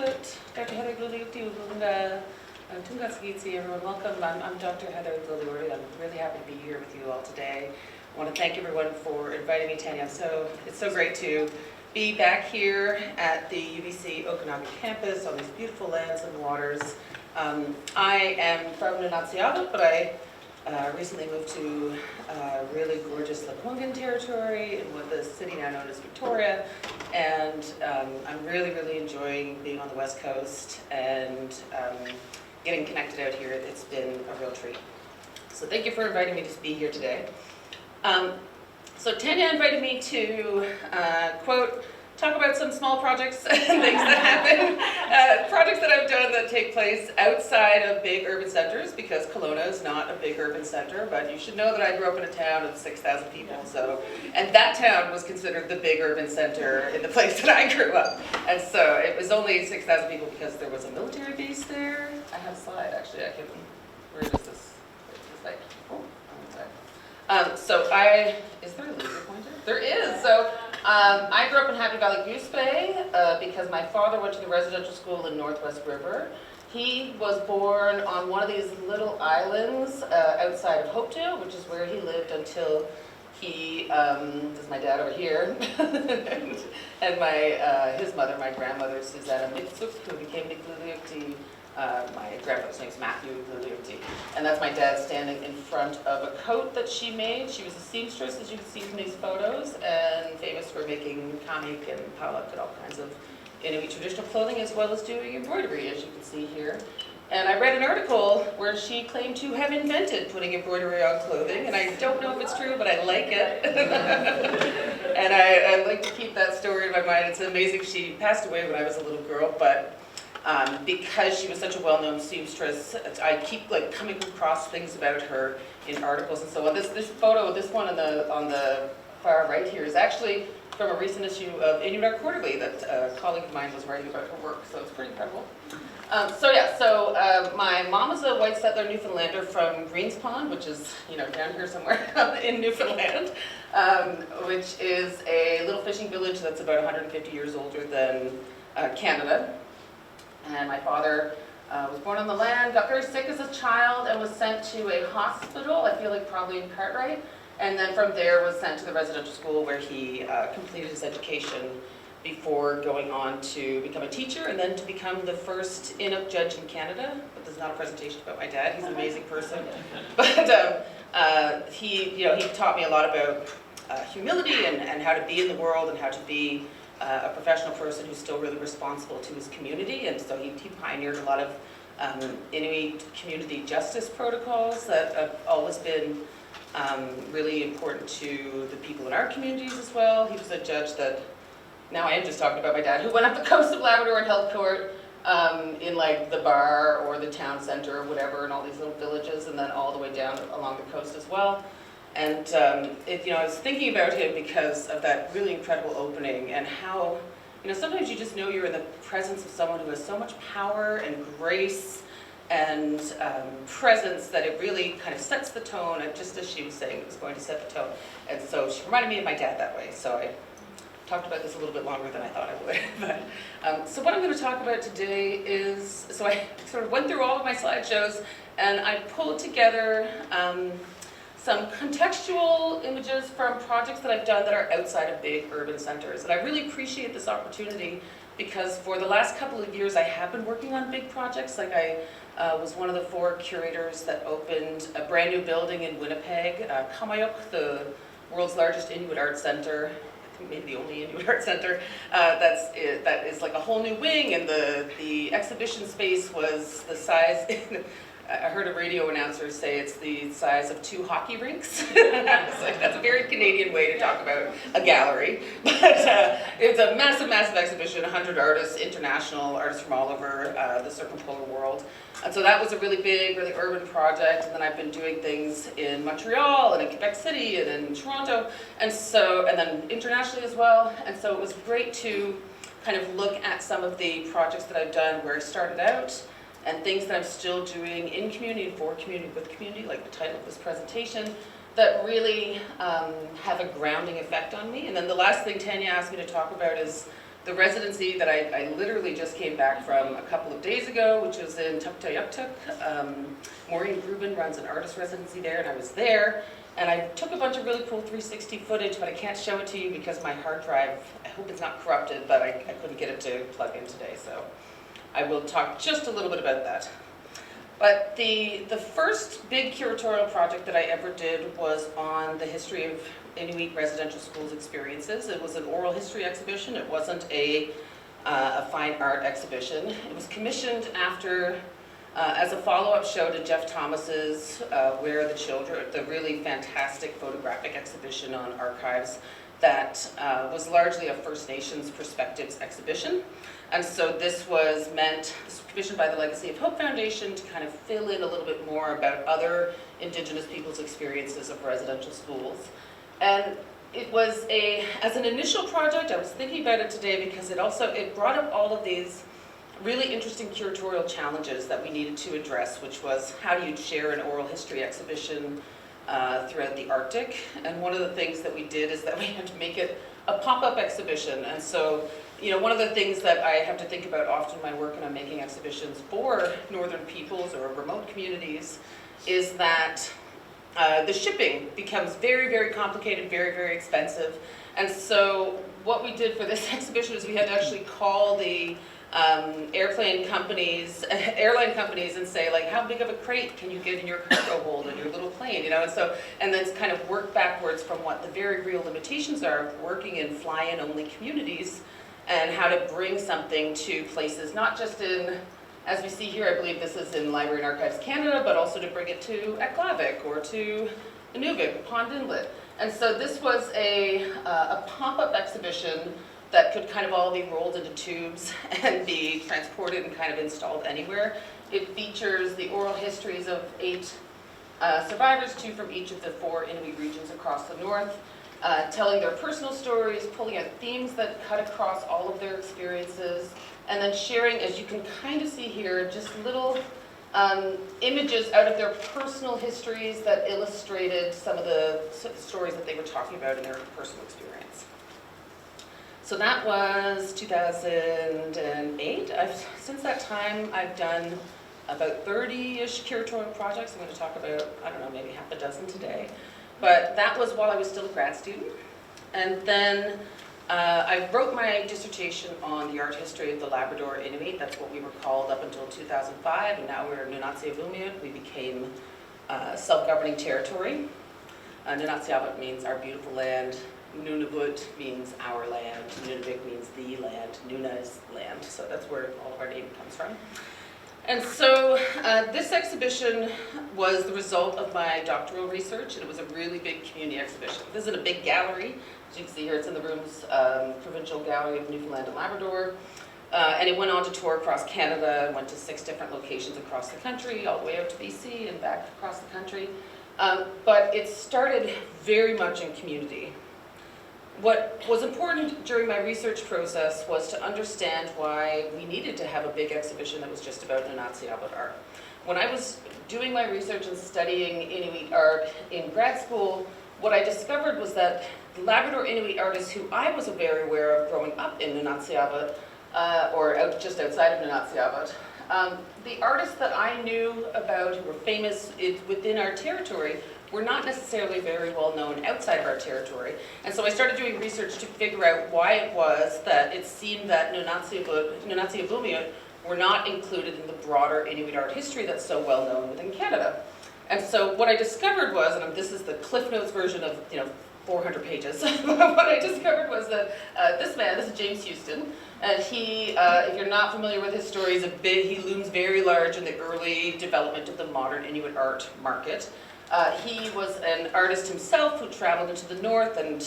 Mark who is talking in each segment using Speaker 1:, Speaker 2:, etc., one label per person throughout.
Speaker 1: Dr. Heather Igloliorte, everyone. Welcome. I'm Dr. Heather Igloliorte. I'm really happy to be here with you all today. I want to thank everyone for inviting me, Tanya. It's so great to be back here at the UBC Okanagan campus on these beautiful lands and waters. I am from Nunatsiavut, but I recently moved to really gorgeous Lekwungen territory in what the city now known as Victoria, and I'm really enjoying being on the West Coast and getting connected out here. It's been a real treat. So thank you for inviting me to be here today. So Tanya invited me to, quote, talk about some small projects and things that happen, projects that I've done that take place outside of big urban centers, because Kelowna is not a big urban center, but you should know that I grew up in a town of 6,000 people, and that town was considered the big urban center in the place that I grew up. And so it was only 6,000 people because there was a military base there. I have a slide, actually, where is this? Like, oh, is there a laser pointer? There is. So I grew up in Happy Valley Goose Bay because my father went to the residential school in Northwest River. He was born on one of these little islands outside of Hopedale, which is where he lived until he, this is my dad over here, and his mother, my grandmother, Susanna Mitsuk, who became Igloliorte. My grandfather's name is Matthew Igloliorte, and that's my dad standing in front of a coat that she made. She was a seamstress, as you can see from these photos, and famous for making kamik and palak and all kinds of Inuit traditional clothing, as well as doing embroidery, as you can see here. And I read an article where she claimed to have invented putting embroidery on clothing, and I don't know if it's true, but I like it. And I like to keep that story in my mind. It's amazing. She passed away when I was a little girl, but because she was such a well-known seamstress, I keep coming across things about her in articles and so on. This photo, this one on the far right here, is actually from a recent issue of Inuit Art Quarterly that a colleague of mine was writing about her work, so it's pretty incredible. My mom is a white settler Newfoundlander from Greens Pond, which is down here somewhere in Newfoundland, which is a little fishing village that's about 150 years older than Canada. And my father was born on the land, got very sick as a child, and was sent to a hospital, I feel like probably in Cartwright, and then from there was sent to the residential school where he completed his education before going on to become a teacher and then to become the first Inuit judge in Canada. But this is not a presentation about my dad, he's an amazing person. But he taught me a lot about humility and how to be in the world and how to be a professional person who's still really responsible to his community, and so he pioneered a lot of Inuit community justice protocols that have always been really important to the people in our communities as well. He was a judge that, now I am just talking about my dad, who went up the coast of Labrador and held court in the bar or the town center or whatever, in all these little villages, and then all the way down along the coast as well. And I was thinking about him because of that really incredible opening and how, sometimes you just know you're in the presence of someone who has so much power and grace and presence that it really kind of sets the tone, and just as she was saying, it was going to set the tone. And so she reminded me of my dad that way, so I talked about this a little bit longer than I thought I would. But, so what I'm going to talk about today is, so I sort of went through all of my slideshows and I pulled together some contextual images from projects that I've done that are outside of big urban centers. And I really appreciate this opportunity because for the last couple of years I have been working on big projects. I was one of the 4 curators that opened a brand new building in Winnipeg, Kamayuk, the world's largest Inuit art center, I think maybe the only Inuit art center, that is like a whole new wing, and the exhibition space was the size, I heard a radio announcer say it's the size of 2 hockey rinks. That's a very Canadian way to talk about a gallery. But it's a massive exhibition, 100 artists, international artists from all over the circumpolar world. And so that was a really big, really urban project. And then I've been doing things in Montreal and in Quebec City and in Toronto, and then internationally as well. And so it was great to kind of look at some of the projects that I've done where I started out, and things that I'm still doing in community and for community with community, like the title of this presentation, that really have a grounding effect on me. And then the last thing Tanya asked me to talk about is the residency that I literally just came back from a couple of days ago, which was in Tuktoyaktuk. Maureen Rubin runs an artist residency there, and I was there. And I took a bunch of really cool 360 footage, but I can't show it to you because my hard drive, I hope it's not corrupted, but I couldn't get it to plug in today, so I will talk just a little bit about that. But the first big curatorial project that I ever did was on the history of Inuit residential schools experiences. It was an oral history exhibition. It wasn't a fine art exhibition. It was commissioned after, as a follow-up show to Jeff Thomas's Where Are the Children, the really fantastic photographic exhibition on archives that was largely a First Nations perspectives exhibition. And so this was commissioned by the Legacy of Hope Foundation to kind of fill in a little bit more about other Indigenous people's experiences of residential schools. And it was as an initial project, I was thinking about it today because it brought up all of these really interesting curatorial challenges that we needed to address, which was how do you share an oral history exhibition throughout the Arctic. And one of the things that we did is that we had to make it a pop-up exhibition. And so, one of the things that I have to think about often in my work when I'm making exhibitions for northern peoples or remote communities is that the shipping becomes very, very complicated, very, very expensive. And so what we did for this exhibition is we had to actually call the airline companies and say, like, how big of a crate can you get in your cargo hold in your little plane, and then kind of work backwards from what the very real limitations are of working in fly-in only communities and how to bring something to places, not just in, as we see here, I believe this is in Library and Archives Canada, but also to bring it to Aklavik or to Inuvik, Pond Inlet. And so this was a pop-up exhibition that could kind of all be rolled into tubes and be transported and kind of installed anywhere. It features the oral histories of 8 survivors, 2 from each of the 4 Inuit regions across the north, telling their personal stories, pulling out themes that cut across all of their experiences, and then sharing, as you can kind of see here, just little images out of their personal histories that illustrated some of the stories that they were talking about in their personal experience. So that was 2008. Since that time, I've done about 30-ish curatorial projects. I'm going to talk about, I don't know, maybe half a dozen today. But that was while I was still a grad student. And then I wrote my dissertation on the art history of the Labrador Inuit. That's what we were called up until 2005, and now we're Nunatsiavut. We became self-governing territory. Nunatsiavut means our beautiful land. Nunavut means our land. Nunavik means the land. Nuna is land, so that's where all of our name comes from. And so this exhibition was the result of my doctoral research, and it was a really big community exhibition. This is in a big gallery. As you can see here, it's in the Rooms Provincial Gallery of Newfoundland and Labrador. And it went on to tour across Canada and went to 6 different locations across the country, all the way out to BC and back across the country. But it started very much in community. What was important during my research process was to understand why we needed to have a big exhibition that was just about Nunatsiavut art. When I was doing my research and studying Inuit art in grad school, what I discovered was that the Labrador Inuit artists who I was very aware of growing up in Nunatsiavut, or just outside of Nunatsiavut, the artists that I knew about who were famous within our territory were not necessarily very well known outside of our territory. And so I started doing research to figure out why it was that it seemed that Nunatsiavut were not included in the broader Inuit art history that's so well known within Canada. And so what I discovered was, and this is the Cliff Notes version of 400 pages, what I discovered was that this is James Houston, and he, if you're not familiar with his story, he looms very large in the early development of the modern Inuit art market. He was an artist himself who traveled into the north and,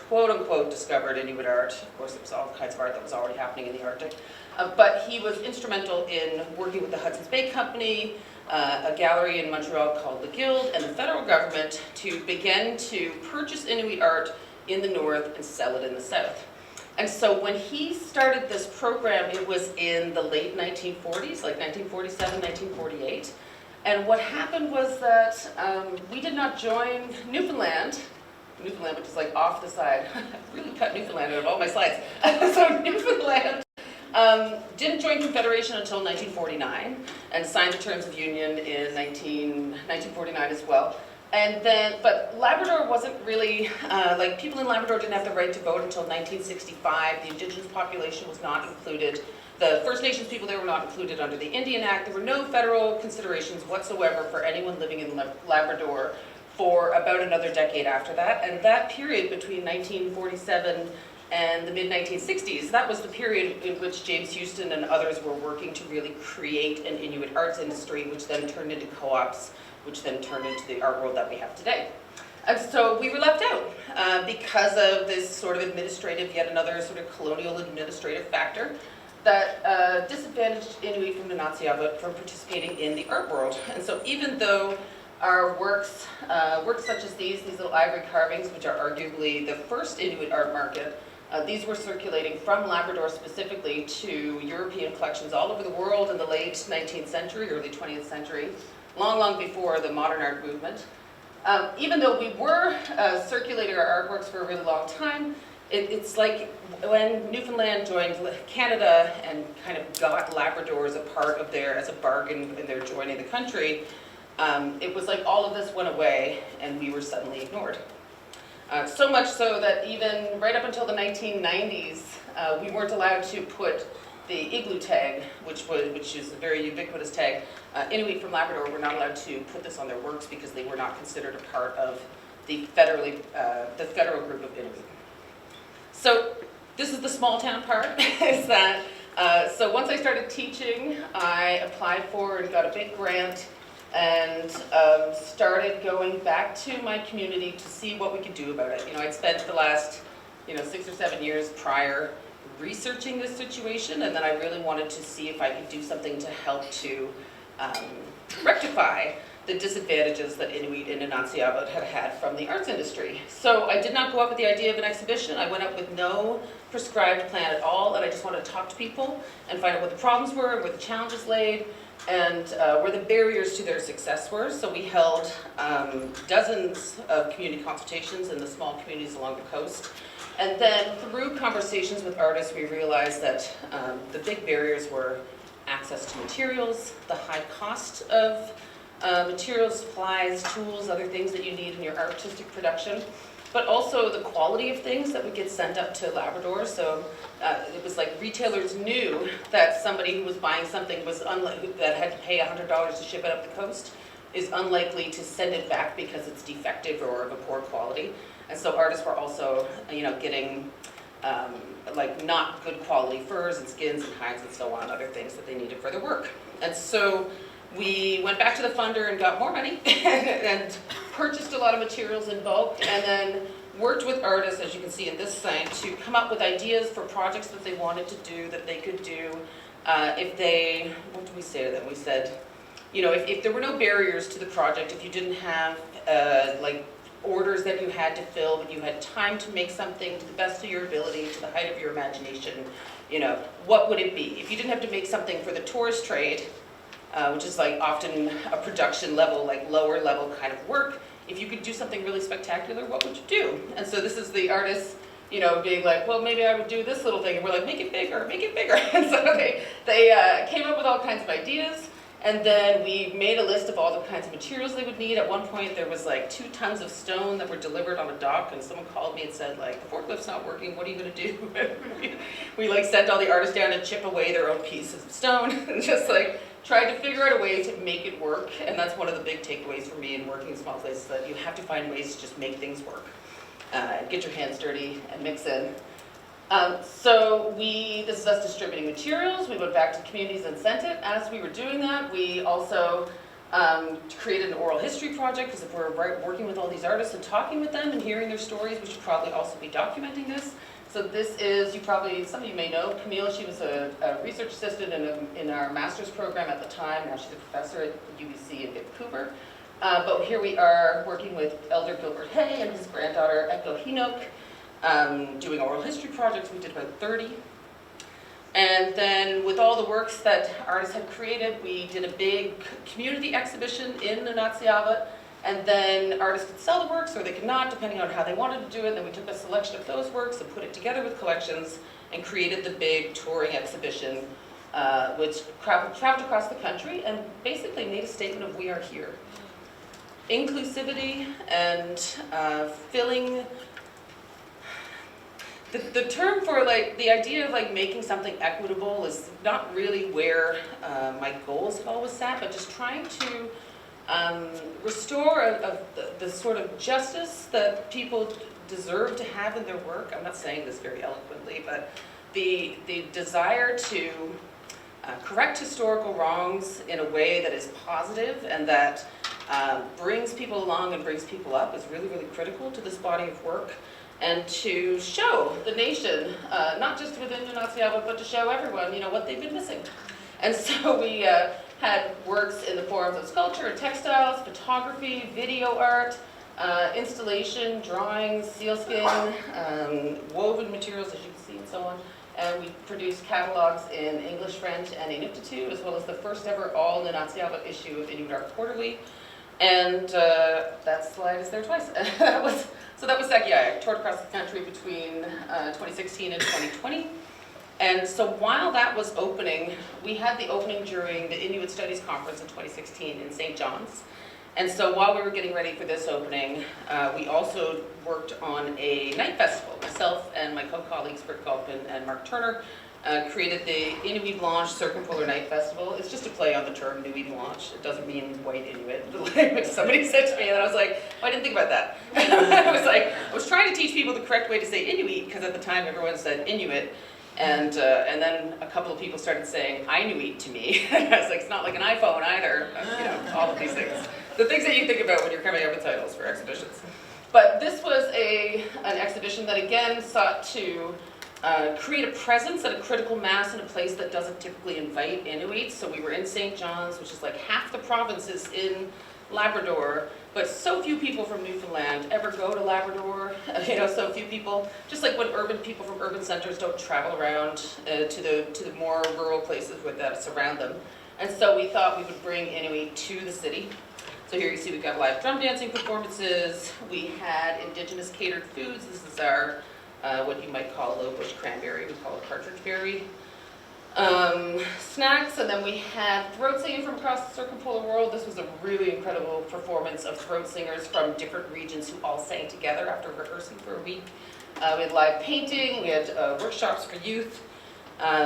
Speaker 1: quote unquote, discovered Inuit art. Of course, there was all kinds of art that was already happening in the Arctic. But he was instrumental in working with the Hudson's Bay Company, a gallery in Montreal called the Guild, and the federal government to begin to purchase Inuit art in the north and sell it in the south. And so when he started this program, it was in the late 1940s, like 1947, 1948. And what happened was that we did not join Newfoundland, Newfoundland, which is like off the side. I really cut Newfoundland out of all my slides. So Newfoundland didn't join Confederation until 1949 and signed the Terms of Union in 1949 as well. And then, but Labrador wasn't really, like people in Labrador didn't have the right to vote until 1965. The Indigenous population was not included. The First Nations people there were not included under the Indian Act. There were no federal considerations whatsoever for anyone living in Labrador for about another decade after that. And that period between 1947 and the mid-1960s, that was the period in which James Houston and others were working to really create an Inuit arts industry, which then turned into co-ops, which then turned into the art world that we have today. And so we were left out because of this sort of administrative, yet another sort of colonial administrative factor that disadvantaged Inuit from Nunatsiavut from participating in the art world. And so even though our works such as these little ivory carvings, which are arguably the first Inuit art market, these were circulating from Labrador specifically to European collections all over the world in the late 19th century, early 20th century, long, long before the modern art movement. Even though we were circulating our artworks for a really long time, it's like when Newfoundland joined Canada and kind of got Labrador as a part of as a bargain in their joining the country, it was like all of this went away and we were suddenly ignored. So much so that even right up until the 1990s, we weren't allowed to put the Igloo tag, which is a very ubiquitous tag. Inuit from Labrador were not allowed to put this on their works because they were not considered a part of the federal group of Inuit. So this is the small town part, is that, so once I started teaching, I applied for and got a big grant and started going back to my community to see what we could do about it. You know, I'd spent the last, 6 or 7 years prior researching this situation, and then I really wanted to see if I could do something to help to rectify the disadvantages that Inuit in Nunatsiavut had from the arts industry. So I did not go up with the idea of an exhibition. I went up with no prescribed plan at all, and I just wanted to talk to people and find out what the problems were, where the challenges laid, and where the barriers to their success were. So we held dozens of community consultations in the small communities along the coast. And then through conversations with artists, we realized that the big barriers were access to materials, the high cost of materials, supplies, tools, other things that you need in your artistic production, but also the quality of things that would get sent up to Labrador. So it was like retailers knew that somebody who was buying something was that had to pay $100 to ship it up the coast is unlikely to send it back because it's defective or of a poor quality. And so artists were also, getting like not good quality furs and skins and hides and so on, other things that they needed for their work. And so we went back to the funder and got more money and purchased a lot of materials in bulk, and then worked with artists, as you can see in this site, to come up with ideas for projects that they wanted to do, that they could do if they, what did we say to them? We said, if there were no barriers to the project, if you didn't have like orders that you had to fill, but you had time to make something to the best of your ability, to the height of your imagination, what would it be? If you didn't have to make something for the tourist trade, which is like often a production level, like lower level kind of work, if you could do something really spectacular, what would you do? And so this is the artists, being like, well, maybe I would do this little thing, and we're like, make it bigger, make it bigger. And so they came up with all kinds of ideas, and then we made a list of all the kinds of materials they would need. At one point, there was like 2 tons of stone that were delivered on a dock, and someone called me and said, like, the forklift's not working, what are you gonna do? we like sent all the artists down to chip away their own pieces of stone, and just like, tried to figure out a way to make it work. And that's one of the big takeaways for me in working in small places, that you have to find ways to just make things work. Get your hands dirty and mix in. This is us distributing materials. We went back to communities and sent it. As we were doing that, we also created an oral history project, because if we're working with all these artists and talking with them and hearing their stories, we should probably also be documenting this. So this is, some of you may know Camille. She was a research assistant in our master's program at the time. Now she's a professor at UBC in Vancouver. But here we are working with Elder Gilbert Hay and his granddaughter Keynote, doing oral history projects. We did about 30. And then with all the works that artists had created, we did a big community exhibition in Nunatsiavut. And then artists could sell the works or they could not, depending on how they wanted to do it. And then we took a selection of those works and put it together with collections and created the big touring exhibition, which traveled across the country and basically made a statement of we are here. Inclusivity and filling. The term for like the idea of like making something equitable is not really where my goals have always sat, but just trying to restore the sort of justice that people deserve to have in their work. I'm not saying this very eloquently, but the desire to correct historical wrongs in a way that is positive and that brings people along and brings people up is really, really critical to this body of work. And to show the nation, not just within Nunatsiavut, but to show everyone, you know, what they've been missing. And so we had works in the forms of sculpture, textiles, photography, video art, installation, drawings, sealskin, woven materials, as you can see, and so on. And we produced catalogs in English, French, and Inuktitut, as well as the first ever all Nunatsiavut issue of Inuit Art Quarterly. And that slide is there twice. So that was Sekiai. I toured across the country between 2016 and 2020. And so while that was opening, we had the opening during the Inuit Studies Conference in 2016 in St. John's. And so while we were getting ready for this opening, we also worked on a night festival. Myself and my co-colleagues, Britt Galpin and Mark Turner, created the Inuit Blanche Circumpolar Night Festival. It's just a play on the term Nuit Blanche. It doesn't mean white Inuit, which somebody said to me, and I was like, oh, I didn't think about that. I was trying to teach people the correct way to say Inuit, because at the time everyone said Inuit, and then a couple of people started saying Inuit to me. I was like, it's not like an iPhone either, you know, all of these things. The things that you think about when you're coming up with titles for exhibitions. But this was an exhibition that again sought to create a presence and a critical mass in a place that doesn't typically invite Inuits. So we were in St. John's, which is like half the province is in Labrador, but so few people from Newfoundland ever go to Labrador. You know, so few people, just like when urban people from urban centers don't travel around to the more rural places that surround them. And so we thought we would bring Inuit to the city. So here you see we've got live drum dancing performances. We had Indigenous catered foods. This is our what you might call a low bush cranberry, we call it partridge berry. Snacks, and then we had throat singing from across the circumpolar world. This was a really incredible performance of throat singers from different regions who all sang together after rehearsing for a week. We had live painting, we had workshops for youth,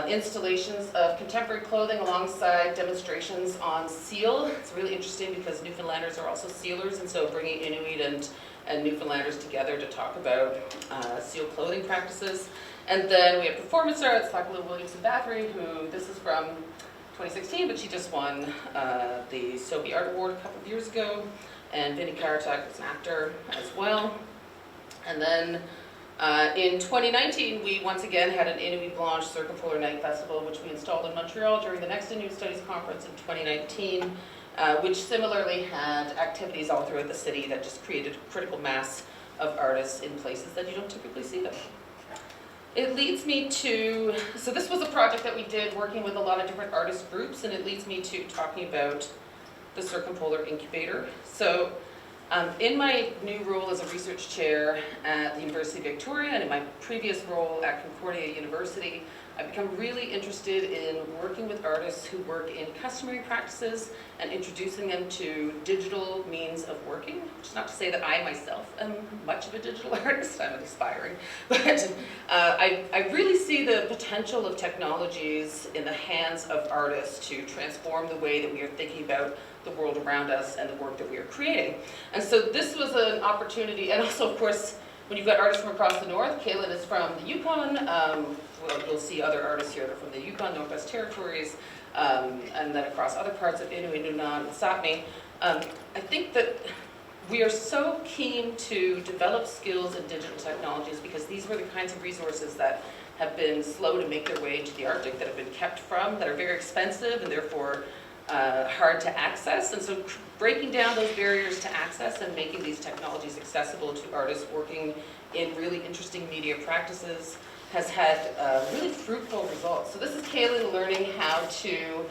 Speaker 1: installations of contemporary clothing alongside demonstrations on seal. It's really interesting because Newfoundlanders are also sealers, and so bringing Inuit and Newfoundlanders together to talk about seal clothing practices. And then we have performance arts, Lachlan Williamson Bathory, who this is from 2016, but she just won the Sobe Art Award a couple of years ago. And Vinnie Karatak was an actor as well. And then in 2019, we once again had an Inuit Blanche Circumpolar Night Festival, which we installed in Montreal during the next Inuit Studies Conference in 2019. Which similarly had activities all throughout the city that just created a critical mass of artists in places that you don't typically see them. It leads me to, so this was a project that we did working with a lot of different artist groups, and it leads me to talking about the Circumpolar Incubator. So in my new role as a research chair at the University of Victoria, and in my previous role at Concordia University, I've become really interested in working with artists who work in customary practices and introducing them to digital means of working, which is not to say that I myself am much of a digital artist, I'm aspiring, but I really see the potential of technologies in the hands of artists to transform the way that we are thinking about the world around us and the work that we are creating. And so this was an opportunity, and also of course, when you've got artists from across the north, Kaylin is from the Yukon, well, you'll see other artists here that are from the Yukon, Northwest Territories, and then across other parts of Inuit, Nunan, and Sapmi. I think that we are so keen to develop skills in digital technologies because these were the kinds of resources that have been slow to make their way to the Arctic, that have been kept from, that are very expensive and therefore hard to access. And so breaking down those barriers to access and making these technologies accessible to artists working in really interesting media practices has had really fruitful results. So this is Kaylin learning how to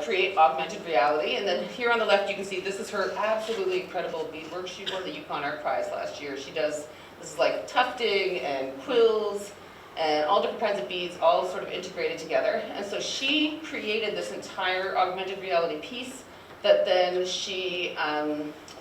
Speaker 1: create augmented reality. And then here on the left, you can see this is her absolutely incredible beadwork. She won the Yukon Art Prize last year. She does, this is like tufting and quills and all different kinds of beads, all sort of integrated together. And so she created this entire augmented reality piece that then she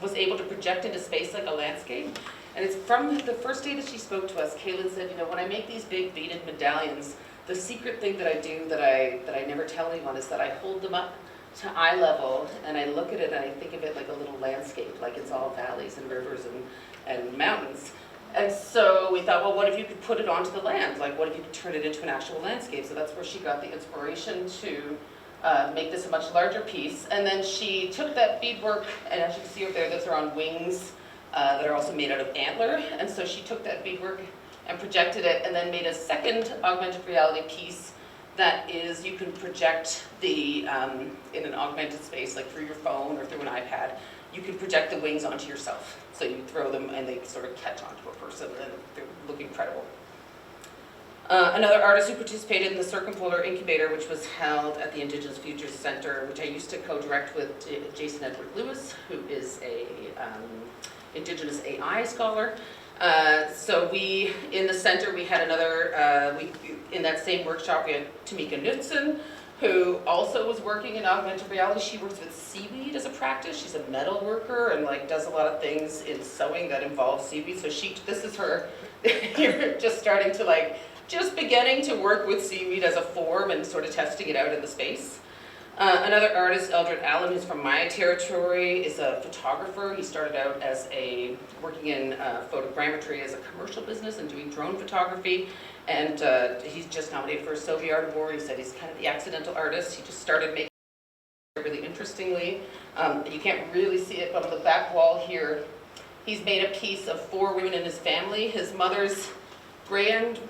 Speaker 1: was able to project into space like a landscape. And it's from the first day that she spoke to us, Kaylin said, you know, when I make these big beaded medallions, the secret thing that I do that I never tell anyone is that I hold them up to eye level and I look at it and I think of it like a little landscape, like it's all valleys and rivers and mountains. And so we thought, well, what if you could put it onto the land? Like, what if you could turn it into an actual landscape? So that's where she got the inspiration to make this a much larger piece. And then she took that beadwork, and as you can see over there, those are on wings that are also made out of antler. And so she took that beadwork and projected it, and then made a second augmented reality piece that is, you can project the, in an augmented space, like through your phone or through an iPad, you can project the wings onto yourself. So you throw them and they sort of catch onto a person and they look incredible. Another artist who participated in the Circumpolar Incubator, which was held at the Indigenous Futures Center, which I used to co-direct with Jason Edward Lewis, who is a Indigenous AI scholar. So we, in the center, we had another, in that same workshop, we had Tamika Knudsen, who also was working in augmented reality. She works with seaweed as a practice. She's a metal worker and like does a lot of things in sewing that involve seaweed. So this is her, you're just starting to like, just beginning to work with seaweed as a form and sort of testing it out in the space. Another artist, Eldred Allen, who's from my territory, is a photographer. He started out as working in photogrammetry as a commercial business and doing drone photography. And he's just nominated for a Soviet Art Award. He said he's kind of the accidental artist. He just started making it really interestingly. You can't really see it, but on the back wall here, he's made a piece of 4 women in his family. His wife's grandmother,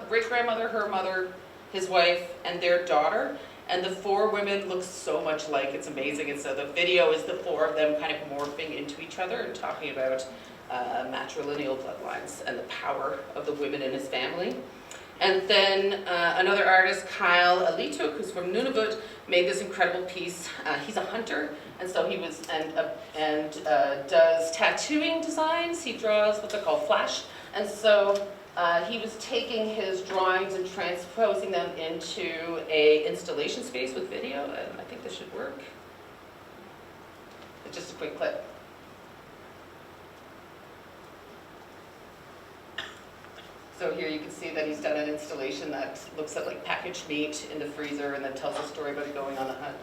Speaker 1: great-grandmother, her mother, his wife, and their daughter. And the 4 women look so much like, it's amazing. And so the video is the 4 of them kind of morphing into each other and talking about matrilineal bloodlines and the power of the women in his family. And then another artist, Kyle Alituk, who's from Nunavut, made this incredible piece. He's a hunter, and so he was does tattooing designs. He draws what they call flash, and so he was taking his drawings and transposing them into a installation space with video, and I think this should work. It's just a quick clip. So here you can see that he's done an installation that looks at like packaged meat in the freezer and then tells a story about going on the hunt.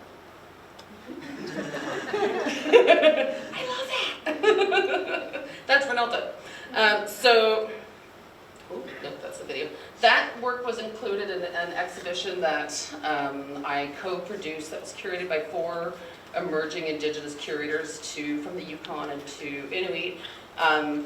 Speaker 1: I love that! That's Renata. Nope, that's the video. That work was included in an exhibition that I co-produced that was curated by 4 emerging Indigenous curators, 2 from the Yukon and 2 Inuit,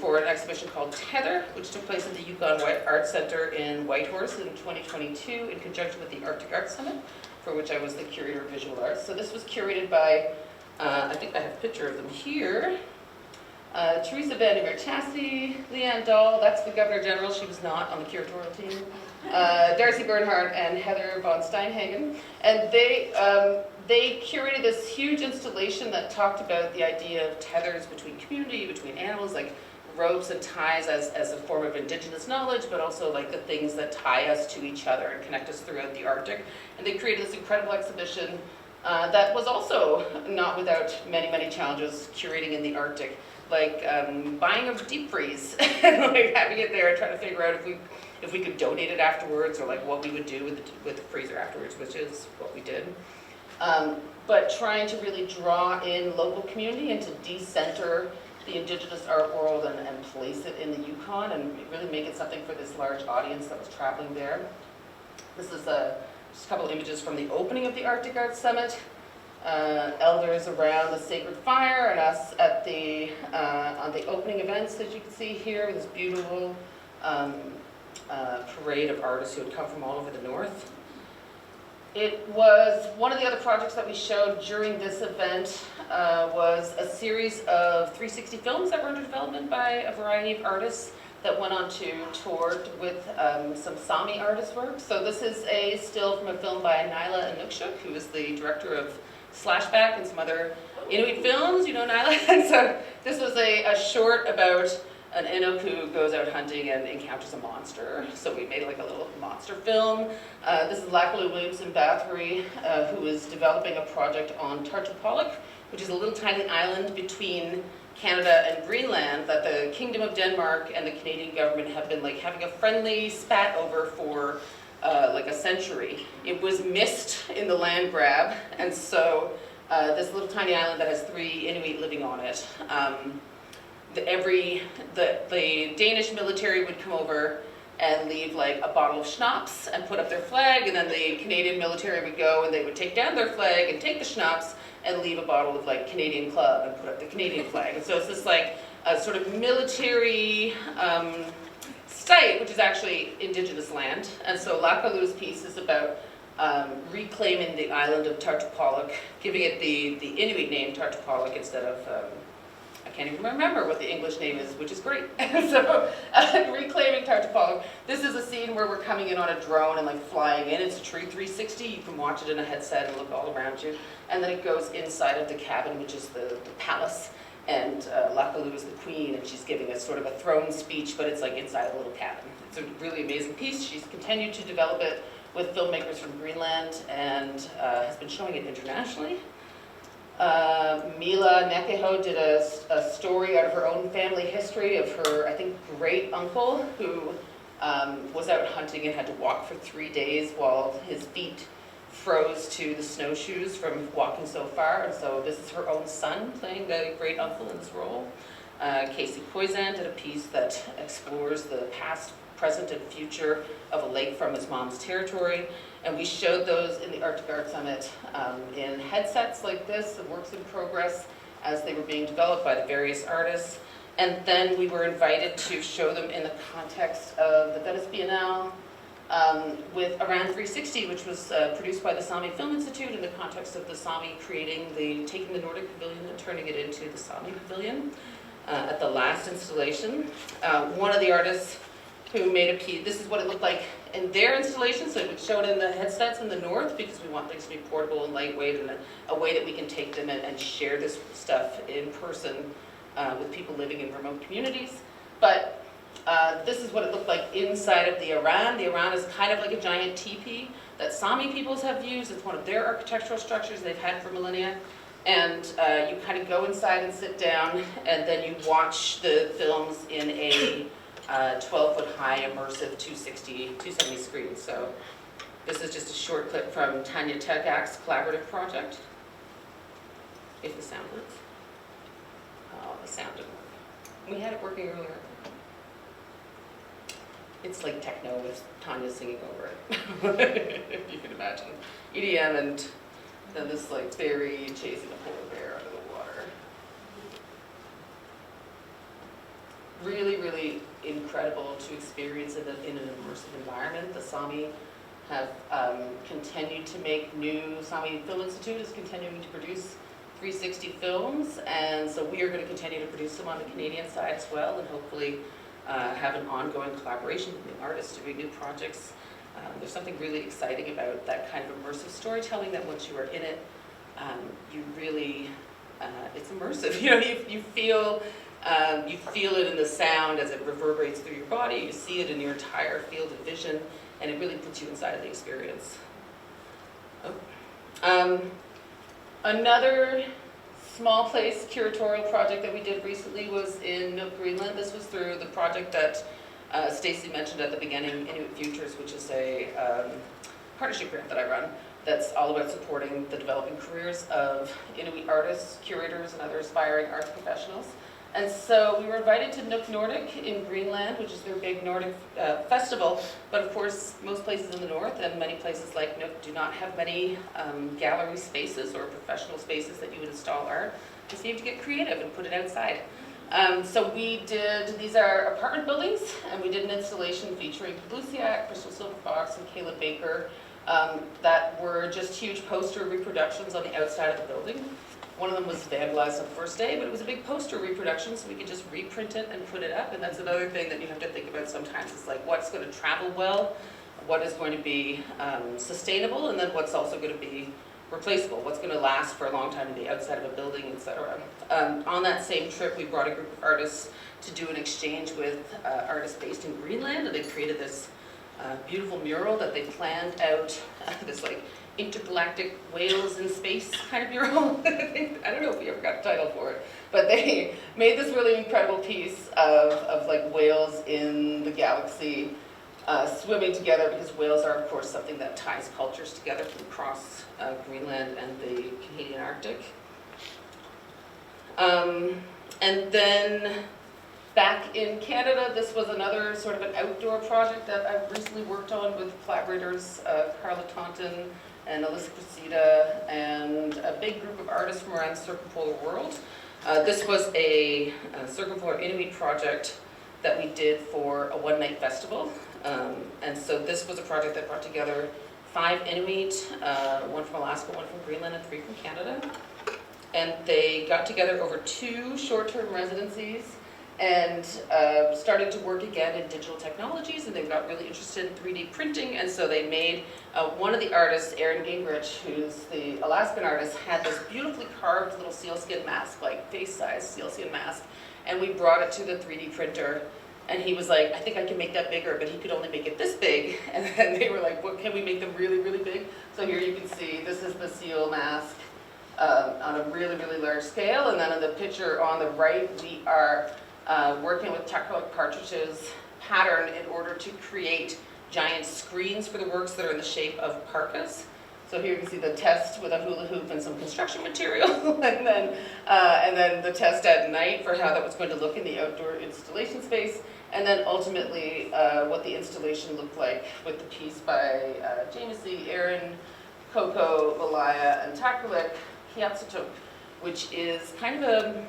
Speaker 1: for an exhibition called Tether, which took place at the Yukon Art Center in Whitehorse in 2022 in conjunction with the Arctic Art Summit, for which I was the curator of visual arts. So this was curated by, I think I have a picture of them here, Teresa Vandermeer Chassie, Leanne Dahl, that's the Governor General, she was not on the curatorial team, Darcy Bernhardt and Heather von Steinhagen. And they curated this huge installation that talked about the idea of tethers between community, between animals, like ropes and ties as a form of Indigenous knowledge, but also like the things that tie us to each other and connect us throughout the Arctic. And they created this incredible exhibition that was also not without many, many challenges curating in the Arctic, like buying a deep freeze and like having it there and trying to figure out if we could donate it afterwards, or like what we would do with the freezer afterwards, which is what we did. But trying to really draw in local community and to decenter the Indigenous art world and place it in the Yukon and really make it something for this large audience that was traveling there. This is just a couple images from the opening of the Arctic Art Summit. Elders around the sacred fire and us at on the opening events, as you can see here, with this beautiful parade of artists who had come from all over the north. It was one of the other projects that we showed during this event was a series of 360 films that were under development by a variety of artists that went on to tour with some Sami artist work. So this is a still from a film by Nyla Inukshuk, who is the director of Slashback and some other Inuit films. You know Nyla? And so this was a short about an Inuk who goes out hunting and encounters a monster. So we made like a little monster film. This is Lachlan Williamson Bathory, who is developing a project on Tartupaluk, which is a little tiny island between Canada and Greenland that the Kingdom of Denmark and the Canadian government have been like having a friendly spat over for like a century. It was missed in the land grab, and so this little tiny island that has 3 Inuit living on it. The Danish military would come over and leave like a bottle of schnapps and put up their flag, and then the Canadian military would go and they would take down their flag and take the schnapps and leave a bottle of like Canadian Club and put up the Canadian flag. And so it's this like a sort of military site, which is actually Indigenous land. And so Lakalu's piece is about reclaiming the island of Tartupaluk, giving it the Inuit name Tartupaluk instead of I can't even remember what the English name is, which is great. So, reclaiming Tartupaluk. This is a scene where we're coming in on a drone and like flying in. It's a true 360. You can watch it in a headset and look all around you. And then it goes inside of the cabin, which is the palace. And Lakalu is the queen, and she's giving a sort of a throne speech, but it's like inside a little cabin. It's a really amazing piece. She's continued to develop it with filmmakers from Greenland and has been showing it internationally. Mila Nekeho did a story out of her own family history of her, I think, great uncle who was out hunting and had to walk for 3 days while his feet froze to the snowshoes from walking so far. And so this is her own son playing the great uncle in this role. Stacey Koosel did a piece that explores the past, present, and future of a lake from his mom's territory. And we showed those in the Arctic Art Summit in headsets like this, the works in progress, as they were being developed by the various artists. And then we were invited to show them in the context of the Venice Biennale with Around 360, which was produced by the Sami Film Institute in the context of the Sami taking the Nordic Pavilion and turning it into the Sami Pavilion at the last installation. One of the artists who made a piece, this is what it looked like in their installation, so we showed it in the headsets in the north because we want things to be portable and lightweight and a way that we can take them and share this stuff in person with people living in remote communities. But this is what it looked like inside of the Aran. The Aran is kind of like a giant teepee that Sami peoples have used. It's one of their architectural structures they've had for millennia. And you kind of go inside and sit down, and then you watch the films in a 12-foot high immersive 270 screen. So this is just a short clip from Tanya Tegak's collaborative project. If the sound works. Oh, the sound didn't work. We had it working earlier. It's like techno with Tanya singing over it. If you can imagine. EDM and then this like fairy chasing a polar bear under the water. Really, really incredible to experience it in an immersive environment. The Sami have continued to make new, Sami Film Institute is continuing to produce 360 films, and so we are going to continue to produce them on the Canadian side as well, and hopefully have an ongoing collaboration with new artists doing new projects. There's something really exciting about that kind of immersive storytelling that once you are in it, you really, it's immersive. You know, you feel it in the sound as it reverberates through your body. You see it in your entire field of vision, and it really puts you inside of the experience. Oh. Another small place curatorial project that we did recently was in Nuuk, Greenland. This was through the project that Stacey mentioned at the beginning, Inuit Futures, which is a partnership grant that I run that's all about supporting the developing careers of Inuit artists, curators, and other aspiring arts professionals. And so we were invited to Nuuk Nordic in Greenland, which is their big Nordic festival. But of course, most places in the north and many places like Nuuk do not have many gallery spaces or professional spaces that you would install art. So you have to get creative and put it outside. So we did, these are apartment buildings, and we did an installation featuring Bluesiak, Crystal Silver Fox, and Caleb Baker that were just huge poster reproductions on the outside of the building. One of them was vandalized on the first day, but it was a big poster reproduction, so we could just reprint it and put it up. And that's another thing that you have to think about sometimes. It's like what's going to travel well, what is going to be sustainable, and then what's also going to be replaceable, what's going to last for a long time and be outside of a building, etc. On that same trip, we brought a group of artists to do an exchange with artists based in Greenland, and they created this beautiful mural that they planned out, this like intergalactic whales in space kind of mural. I don't know if we ever got a title for it, but they made this really incredible piece of like whales in the galaxy swimming together, because whales are of course something that ties cultures together from across Greenland and the Canadian Arctic. And then back in Canada, this was another sort of an outdoor project that I've recently worked on with collaborators, Carla Taunton and Alyssa Cressida, and a big group of artists from around the circumpolar world. This was a circumpolar Inuit project that we did for a one-night festival. And so this was a project that brought together 5 Inuit, 1 from Alaska, 1 from Greenland, and 3 from Canada. And they got together over 2 short-term residencies and started to work again in digital technologies, and they got really interested in 3D printing, and so they made, one of the artists, Erin Gingrich, who's the Alaskan artist, had this beautifully carved little sealskin mask, like face-size sealskin mask, and we brought it to the 3D printer, and he was like, I think I can make that bigger, but he could only make it this big, and then they were like, well, can we make them really, really big? So here you can see, this is the seal mask on a really, really large scale, and then in the picture on the right, we are working with technicolor cartridges pattern in order to create giant screens for the works that are in the shape of parkas. So here you can see the test with a hula hoop and some construction material, and then the test at night for how that was going to look in the outdoor installation space, and then ultimately what the installation looked like with the piece by Jamesy, Aaron, Coco, Malaya, and Takralik Kiatsatuk, which is kind of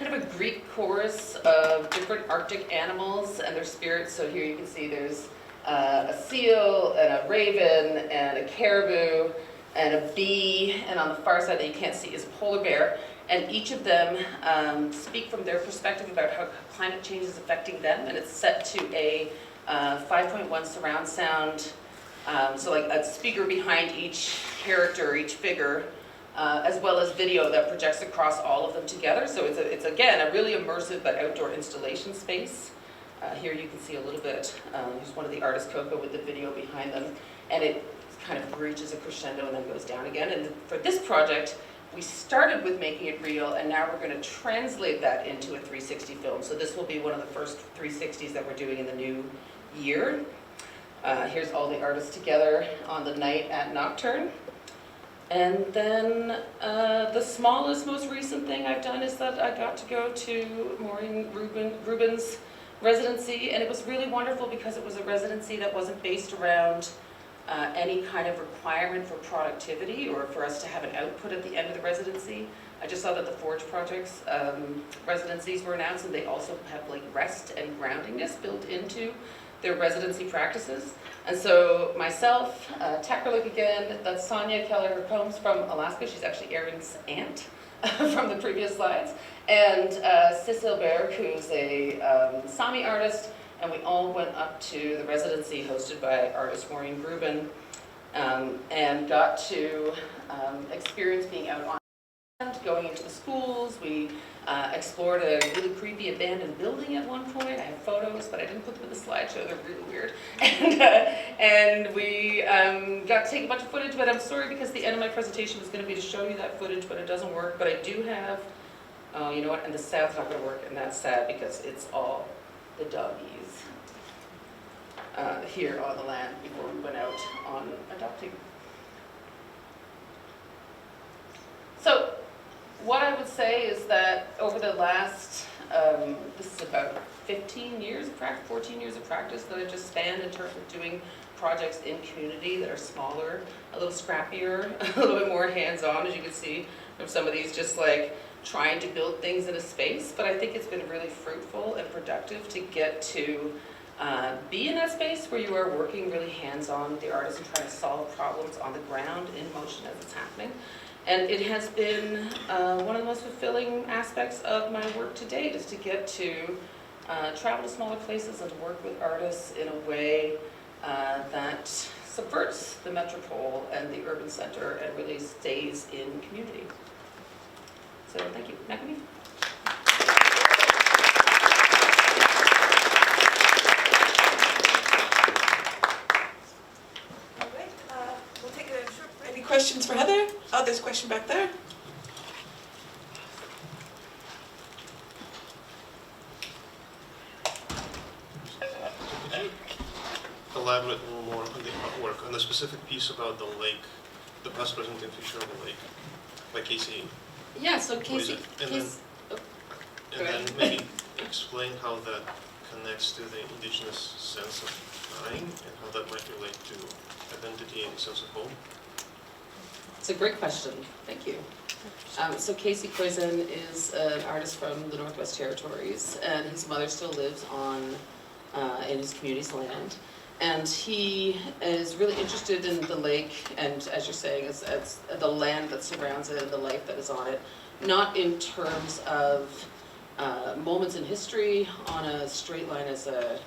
Speaker 1: a Greek chorus of different Arctic animals and their spirits. So here you can see there's a seal and a raven and a caribou and a bee, and on the far side that you can't see is a polar bear. And each of them speak from their perspective about how climate change is affecting them, and it's set to a 5.1 surround sound. So like a speaker behind each character, each figure, as well as video that projects across all of them together. So it's again, a really immersive but outdoor installation space. Here you can see a little bit, here's one of the artists, Coco, with the video behind them, and it kind of reaches a crescendo and then goes down again. And for this project, we started with making it real, and now we're going to translate that into a 360 film. So this will be one of the first 360s that we're doing in the new year. Here's all the artists together on the night at Nocturne. And then the smallest, most recent thing I've done is that I got to go to Maureen Rubin's residency, and it was really wonderful because it was a residency that wasn't based around any kind of requirement for productivity or for us to have an output at the end of the residency. I just saw that the Forge Project's residencies were announced, and they also have like rest and groundingness built into their residency practices. And so myself, Takralik again, that's Sonia Keller-Combs from Alaska. She's actually Erin's aunt from the previous slides. And Cecile Berg, who's a Sami artist, and we all went up to the residency hosted by artist Maureen Rubin, and got to experience being out on land, going into the schools. We explored a really creepy abandoned building at one point. I have photos, but I didn't put them in the slideshow. They're really weird. And we got to take a bunch of footage, but I'm sorry because the end of my presentation was going to be to show you that footage, but it doesn't work. But I do have, oh, you know what, and the sound's not going to work, and that's sad because it's all the doggies here on the land before we went out on adopting. So what I would say is that over the last, this is about 15 years of practice, 14 years of practice that I've just spanned in terms of doing projects in community that are smaller, a little scrappier, a little bit more hands-on, as you can see from some of these, just like trying to build things in a space. But I think it's been really fruitful and productive to get to be in that space where you are working really hands-on with the artist and trying to solve problems on the ground in motion as it's happening. And it has been one of the most fulfilling aspects of my work to date, is to get to travel to smaller places and to work with artists in a way that subverts the metropole and the urban center and really stays in community. So thank you. Mackie?
Speaker 2: All right, we'll take a short break. Any questions for Heather? Oh, there's a question back there.
Speaker 3: Elaborate a little more on the artwork, on the specific piece about the lake, the past, present, and future of the lake, by Casey.
Speaker 1: Yeah, so Casey,
Speaker 3: And then maybe explain how that connects to the Indigenous sense of time and how that might relate to identity and sense of home.
Speaker 1: it's a great question. Thank you. So Stacey Koosel is an artist from the Northwest Territories, and his mother still lives on in his community's land. And he is really interested in the lake, and as you're saying, as the land that surrounds it and the life that is on it, not in terms of moments in history on a straight line as a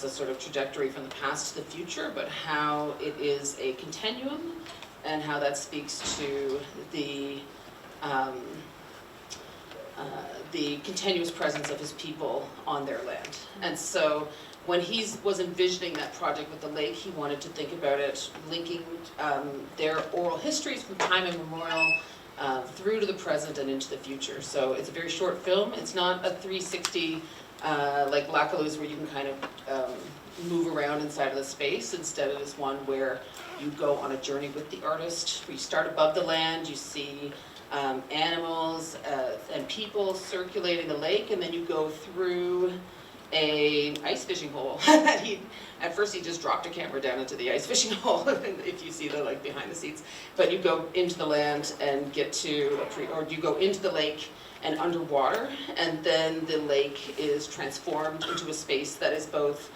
Speaker 1: sort of trajectory from the past to the future, but how it is a continuum and how that speaks to the continuous presence of his people on their land. And so when he was envisioning that project with the lake, he wanted to think about it linking their oral histories from time immemorial through to the present and into the future. So it's a very short film. It's not a 360 like Lacalouse where you can kind of move around inside of the space. Instead it is one where you go on a journey with the artist, where you start above the land, you see animals and people circulating the lake, and then you go through an ice fishing hole. At first he just dropped a camera down into the ice fishing hole, if you see the like behind the scenes. But you go into the land and get to or you go into the lake and underwater, and then the lake is transformed into a space that is both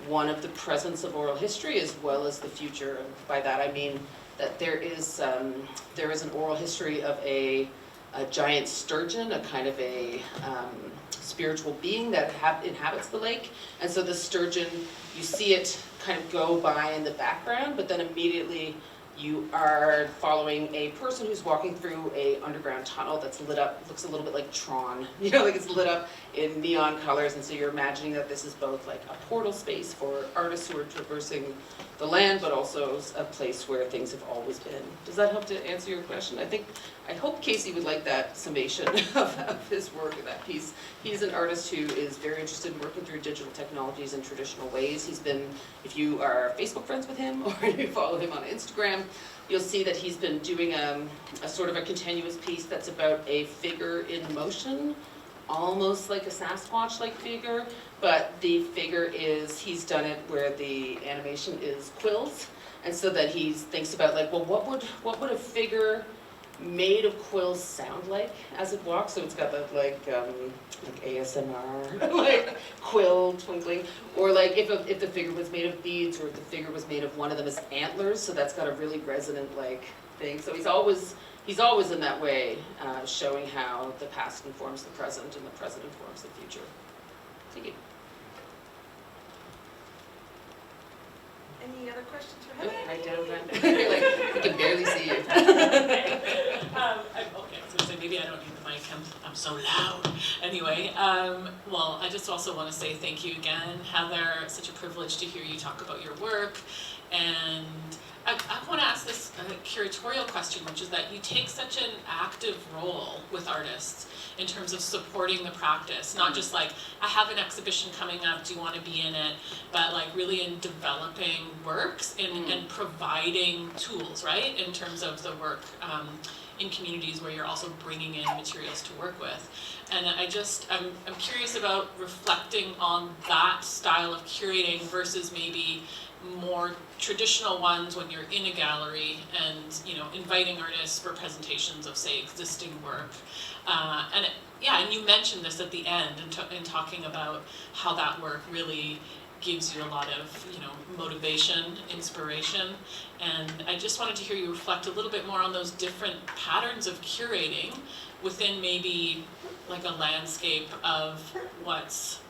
Speaker 1: one of the presence of oral history as well as the future. And by that I mean that there is an oral history of a giant sturgeon, a kind of a spiritual being that inhabits the lake. And so the sturgeon, you see it kind of go by in the background, but then immediately you are following a person who's walking through a underground tunnel that's lit up, looks a little bit like Tron, you know, like it's lit up in neon colors. And so you're imagining that this is both like a portal space for artists who are traversing the land, but also a place where things have always been. Does that help to answer your question? I hope Casey would like that summation of his work in that piece. He's an artist who is very interested in working through digital technologies in traditional ways. He's been, if you are Facebook friends with him or you follow him on Instagram, you'll see that he's been doing a sort of a continuous piece that's about a figure in motion, almost like a Sasquatch-like figure, but the figure is, he's done it where the animation is quills, and so that he thinks about like, well, what would a figure made of quills sound like as it walks? So it's got that like ASMR, like quill twinkling, or like if the figure was made of beads, or if the figure was made of one of them as antlers, so that's got a really resonant like thing. So he's always in that way showing how the past informs the present and the present informs the future. Thank you.
Speaker 2: Any other questions for Heather?
Speaker 1: Right down front. You're like, we can barely see you.
Speaker 4: Okay, I was gonna say maybe I don't need the mic. I'm so loud. Anyway, well, I just also want to say thank you again, Heather. It's such a privilege to hear you talk about your work, and I want to ask this curatorial question, which is that you take such an active role with artists in terms of supporting the practice, not just like, I have an exhibition coming up, do you want to be in it, but like really in developing works and providing tools, right, in terms of the work in communities where you're also bringing in materials to work with. And I'm curious about reflecting on that style of curating versus maybe more traditional ones when you're in a gallery and, you know, inviting artists for presentations of, say, existing work. And you mentioned this at the end in talking about how that work really gives you a lot of, motivation, inspiration. And I just wanted to hear you reflect a little bit more on those different patterns of curating within maybe like a landscape of what's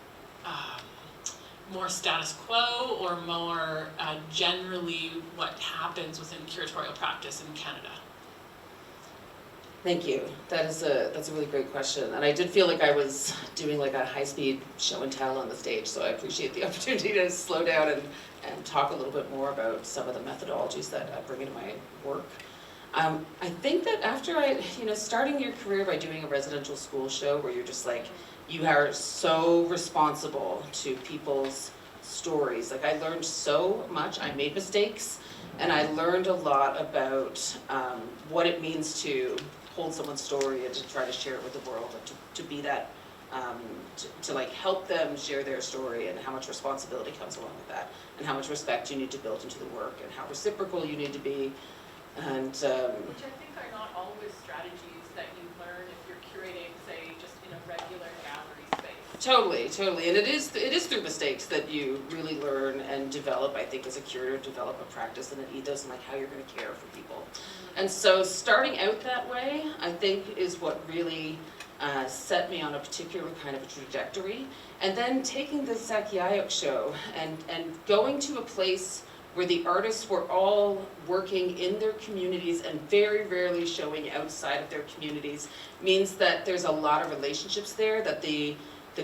Speaker 4: more status quo or more generally what happens within curatorial practice in Canada.
Speaker 1: Thank you. That's a really great question. And I did feel like I was doing like a high-speed show and tell on the stage, so I appreciate the opportunity to slow down and talk a little bit more about some of the methodologies that I bring into my work. I think that after starting your career by doing a residential school show where you're just like, you are so responsible to people's stories. Like I learned so much. I made mistakes, and I learned a lot about what it means to hold someone's story and to try to share it with the world, and to be that, to like help them share their story, and how much responsibility comes along with that, and how much respect you need to build into the work, and how reciprocal you need to be, and
Speaker 4: which I think are not always strategies that you learn if you're curating, say, just in a regular gallery space.
Speaker 1: Totally, and it is through mistakes that you really learn and develop, I think, as a curator, develop a practice and an ethos, and like how you're going to care for people. And so starting out that way, I think, is what really set me on a particular kind of a trajectory. And then taking the Sakiayok show and going to a place where the artists were all working in their communities and very rarely showing outside of their communities means that there's a lot of relationships there, that the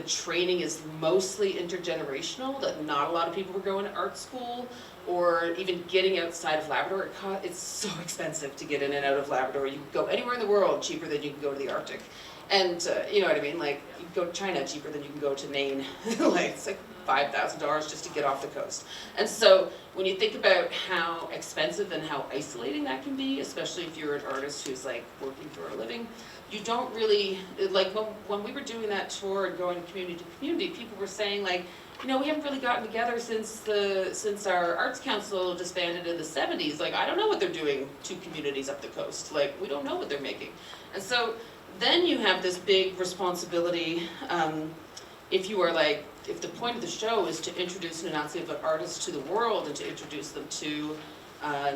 Speaker 1: training is mostly intergenerational, that not a lot of people were going to art school or even getting outside of Labrador. It's so expensive to get in and out of Labrador. You can go anywhere in the world cheaper than you can go to the Arctic. And you know what I mean? Like, you can go to China cheaper than you can go to Maine. Like, it's like $5,000 just to get off the coast. And so when you think about how expensive and how isolating that can be, especially if you're an artist who's like working for a living, you don't really, like when we were doing that tour and going community to community, people were saying like, we haven't really gotten together since our arts council disbanded in the 70s. Like, I don't know what they're doing to communities up the coast. Like, we don't know what they're making. And so then you have this big responsibility, if the point of the show is to introduce an Enunciative artist to the world and to introduce them to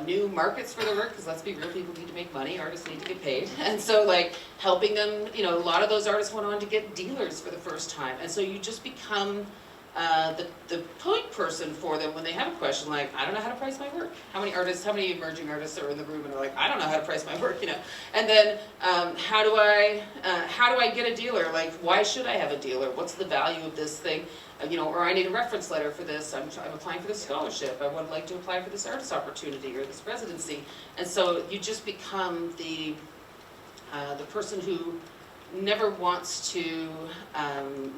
Speaker 1: new markets for their work, because let's be real, people need to make money, artists need to get paid. And so like helping them, a lot of those artists went on to get dealers for the first time. And so you just become the point person for them when they have a question like, I don't know how to price my work. How many emerging artists are in the room and are like, I don't know how to price my work, And then how do I get a dealer? Like, why should I have a dealer? What's the value of this thing? Or I need a reference letter for this. I'm applying for this scholarship. I would like to apply for this artist opportunity or this residency. And so you just become the person who never wants to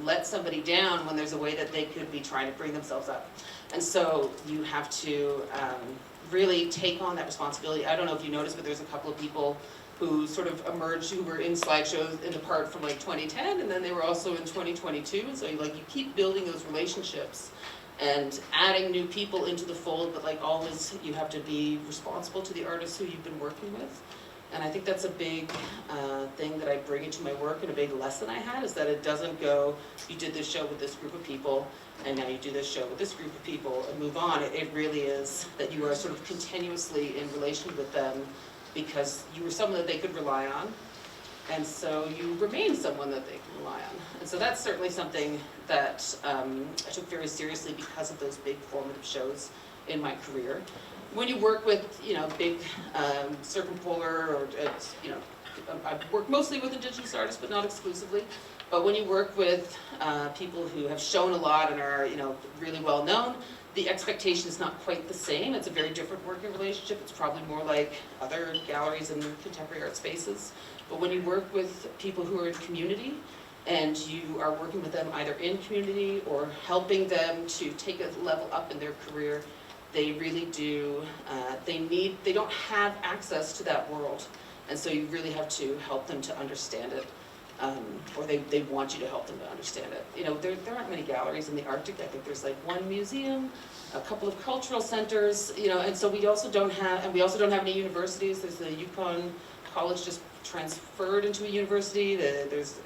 Speaker 1: let somebody down when there's a way that they could be trying to bring themselves up. And so you have to really take on that responsibility. I don't know if you noticed, but there's a couple of people who sort of emerged, who were in slideshows in the part from like 2010, and then they were also in 2022. And so you keep building those relationships and adding new people into the fold, but like always you have to be responsible to the artists who you've been working with. And I think that's a big thing that I bring into my work, and a big lesson I had is that it doesn't go, you did this show with this group of people, and now you do this show with this group of people, and move on. It really is that you are sort of continuously in relation with them because you were someone that they could rely on, and so you remain someone that they can rely on. And so that's certainly something that I took very seriously because of those big formative shows in my career. When you work with, big circumpolar, or, I've worked mostly with Indigenous artists, but not exclusively. But when you work with people who have shown a lot and are, really well known, the expectation is not quite the same. It's a very different working relationship. It's probably more like other galleries and contemporary art spaces. But when you work with people who are in community, and you are working with them either in community or helping them to take a level up in their career, they really do, they don't have access to that world. And so you really have to help them to understand it, or they want you to help them to understand it. There aren't many galleries in the Arctic. I think there's like one museum, a couple of cultural centers, and so we also don't have any universities. There's the Yukon College just transferred into a university. There's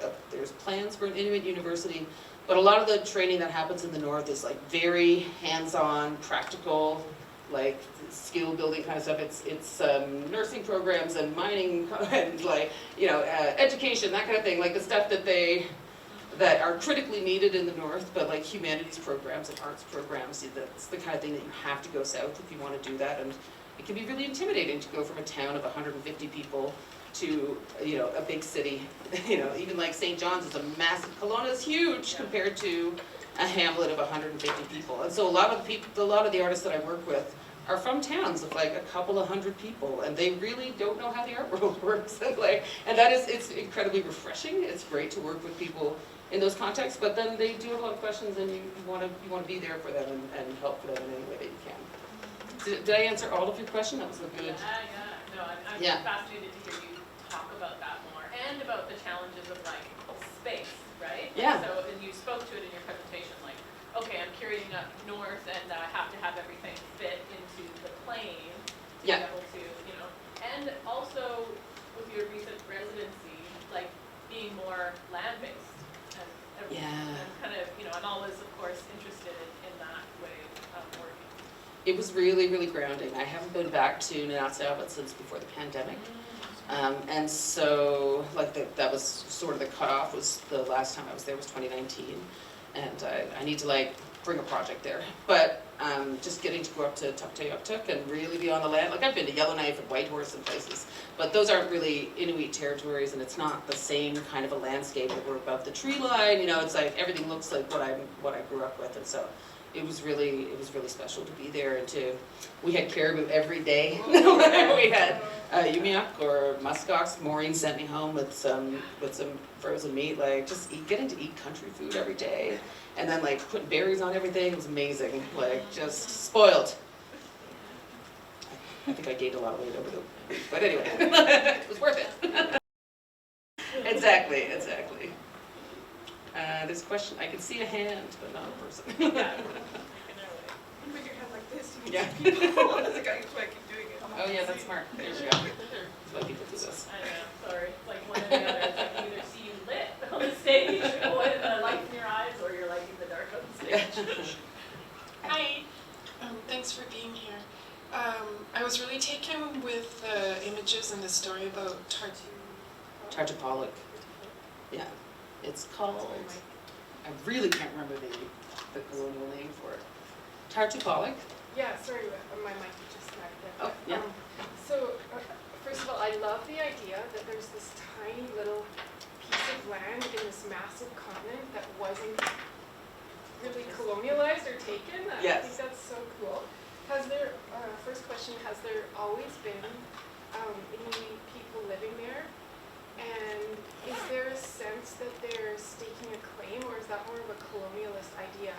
Speaker 1: plans for an Inuit university. But a lot of the training that happens in the north is like very hands-on, practical, like skill building kind of stuff. It's nursing programs and mining and like, you know, education, that kind of thing. Like the stuff that are critically needed in the north, but like humanities programs and arts programs, that's the kind of thing that you have to go south if you want to do that. And it can be really intimidating to go from a town of 150 people to, you know, a big city. You know, even like St. John's is a massive, Kelowna is huge compared to a hamlet of 150 people. And so a lot of the artists that I work with are from towns of like a couple of hundred people, and they really don't know how the art world works. And that is, it's incredibly refreshing. It's great to work with people in those contexts, but then they do have a lot of questions, and you want to be there for them and help them in any way that you can. Did I answer all of your question? That was a good.
Speaker 4: No, I'm
Speaker 1: Yeah.
Speaker 4: fascinated to hear you talk about that more and about the challenges of like space, right?
Speaker 1: Yeah.
Speaker 4: So, and you spoke to it in your presentation, like, okay, I'm carrying up north, and I have to have everything fit into the plane to
Speaker 1: Yeah.
Speaker 4: be able to, you know, and also with your recent residency, like being more land-based and
Speaker 1: Yeah.
Speaker 4: and kind of, you know, I'm always, of course, interested in that way of working.
Speaker 1: It was really, really grounding. I haven't been back to Nanatsavut since before the pandemic. And so, like, that was sort of the cutoff. Was the last time I was there was 2019. And I need to, like, bring a project there. But just getting to go up to Tuktoyaktuk and really be on the land. Like, I've been to Yellowknife and Whitehorse and places, but those aren't really Inuit territories, and it's not the same kind of a landscape that we're above the tree line. You know, it's like everything looks like what I grew up with, and so it was really special to be there. And we had caribou every day. We had yumiak or muskox. Maureen sent me home with some frozen meat. Like, just getting to eat country food every day, and then like putting berries on everything was amazing. Like, just spoiled. I think I gained a lot of weight over the week, but anyway, it was worth it. Exactly. This question, I can see a hand, but not a person.
Speaker 2: You make your hand like this, you
Speaker 1: Yeah.
Speaker 2: can see people. It's like, I keep doing it.
Speaker 1: Oh yeah, that's smart. There you go. That's why people do this.
Speaker 4: I know, sorry, it's like one or the other, it's like you either see you lit on the stage, with the light in your eyes, or you're like in the dark on the stage.
Speaker 5: Hi, thanks for being here. I was really taken with the images and the story about
Speaker 1: Tartu Pollock. Yeah, it's called. I really can't remember the colonial name for it. Tartu Pollock.
Speaker 6: Yeah, sorry, my mic just snagged there.
Speaker 1: Oh, yeah.
Speaker 6: So, first of all, I love the idea that there's this tiny little piece of land in this massive continent that wasn't really colonialized or taken. I
Speaker 1: Yes.
Speaker 6: think that's so cool. Has there, first question, has there always been Inuit people living there? And is there a sense that they're staking a claim, or is that more of a colonialist idea?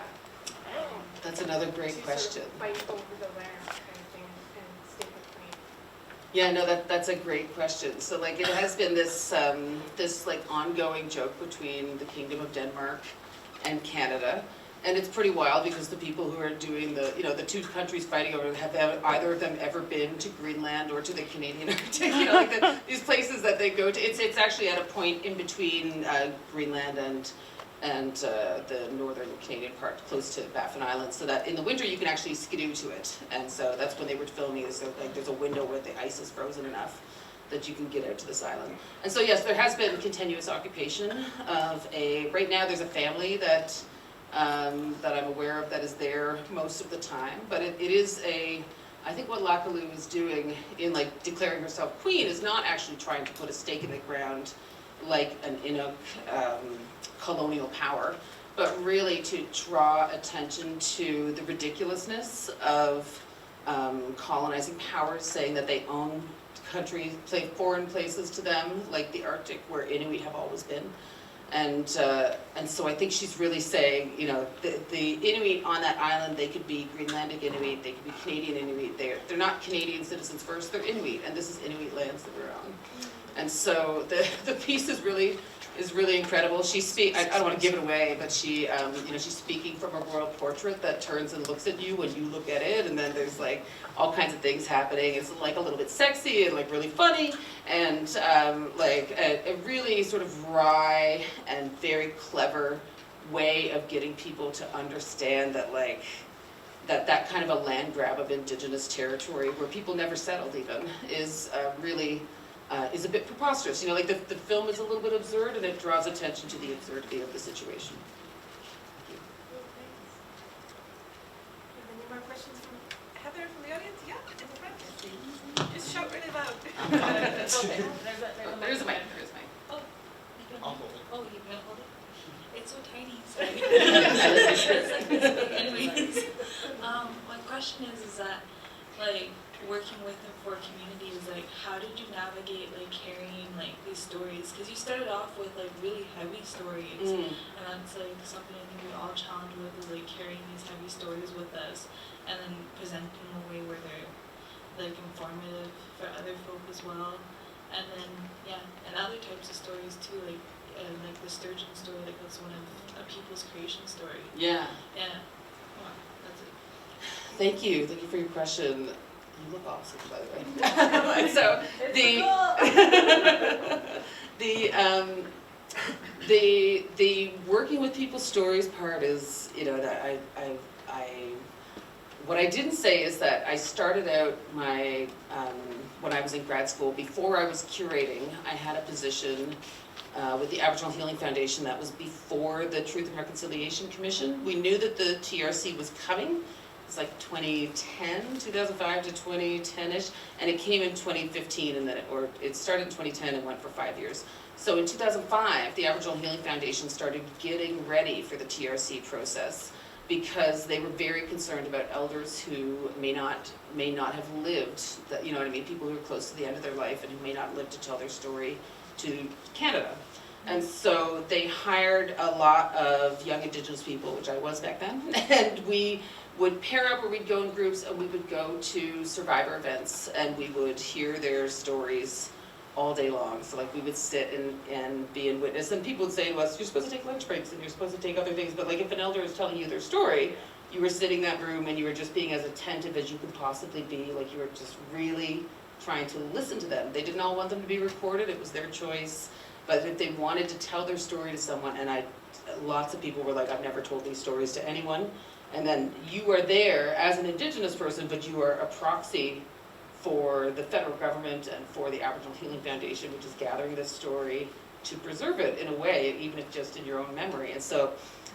Speaker 1: That's another great
Speaker 6: to
Speaker 1: question.
Speaker 6: Sort of fight over the land kind of thing and stake a claim.
Speaker 1: Yeah, no, that's a great question. So like it has been this this like ongoing joke between the Kingdom of Denmark and Canada. And it's pretty wild because the people who are doing the two countries fighting over it, have either of them ever been to Greenland or to the Canadian Arctic? You know, like these places that they go to. It's actually at a point in between Greenland and the northern Canadian part, close to Baffin Island, so that in the winter you can actually skidoo to it. And so that's when they were filming. So like there's a window where the ice is frozen enough that you can get out to this island. And so yes, there has been continuous occupation of right now there's a family that I'm aware of that is there most of the time, but it is I think what Lakalu is doing in like declaring herself queen is not actually trying to put a stake in the ground like an Inuk colonial power, but really to draw attention to the ridiculousness of colonizing powers saying that they own countries, foreign places to them, like the Arctic where Inuit have always been. And so I think she's really saying, you know, the Inuit on that island, they could be Greenlandic Inuit, they could be Canadian Inuit. They're not Canadian citizens first, they're Inuit, and this is Inuit lands that we're on. And so the piece is really incredible. I don't want to give it away, but she's speaking from a royal portrait that turns and looks at you when you look at it, and then there's like all kinds of things happening. It's like a little bit sexy and like really funny, and like a really sort of wry and very clever way of getting people to understand that like, that kind of a land grab of Indigenous territory where people never settled even is really is a bit preposterous. You know, like the film is a little bit absurd and it draws attention to the absurdity of the situation.
Speaker 2: Any more questions from Heather from the audience? Yeah, in the front. Just shout really loud.
Speaker 4: Okay.
Speaker 1: There's a mic, there's a mic.
Speaker 7: Oh, you can hold it. Oh, you're gonna hold it? It's so tiny. Anyways, my question is that, like, working with and for community is like, how did you navigate like carrying like these stories? Because you started off with like really heavy stories, and that's like something I think we all challenge with is like carrying these heavy stories with us, and then presenting in a way where they're like informative for other folk as well, and then and other types of stories too, like the sturgeon story, like that's one of a people's creation story.
Speaker 1: Yeah.
Speaker 7: Well, that's it.
Speaker 1: Thank you for your question. You look awesome, by the way. So the working with people's stories part is, you know, that what I didn't say is that I started out my when I was in grad school, before I was curating, I had a position with the Aboriginal Healing Foundation. That was before the Truth and Reconciliation Commission. We knew that the TRC was coming. It's like 2005 to 2010-ish, and it came in 2015, and then it started in 2010 and went for 5 years. So in 2005, the Aboriginal Healing Foundation started getting ready for the TRC process because they were very concerned about elders who may not have lived, you know what I mean, people who are close to the end of their life and who may not live to tell their story to Canada. And so they hired a lot of young Indigenous people, which I was back then, and we would pair up, or we'd go in groups, and we would go to survivor events, and we would hear their stories all day long. So like we would sit and be in witness, and people would say to us, you're supposed to take lunch breaks and you're supposed to take other things, but like if an elder is telling you their story, you were sitting in that room and you were just being as attentive as you could possibly be, like you were just really trying to listen to them. They didn't all want them to be recorded, it was their choice, but if they wanted to tell their story to someone, and lots of people were like, I've never told these stories to anyone, and then you are there as an Indigenous person, but you are a proxy for the federal government and for the Aboriginal Healing Foundation, which is gathering this story to preserve it in a way, even if just in your own memory. And so,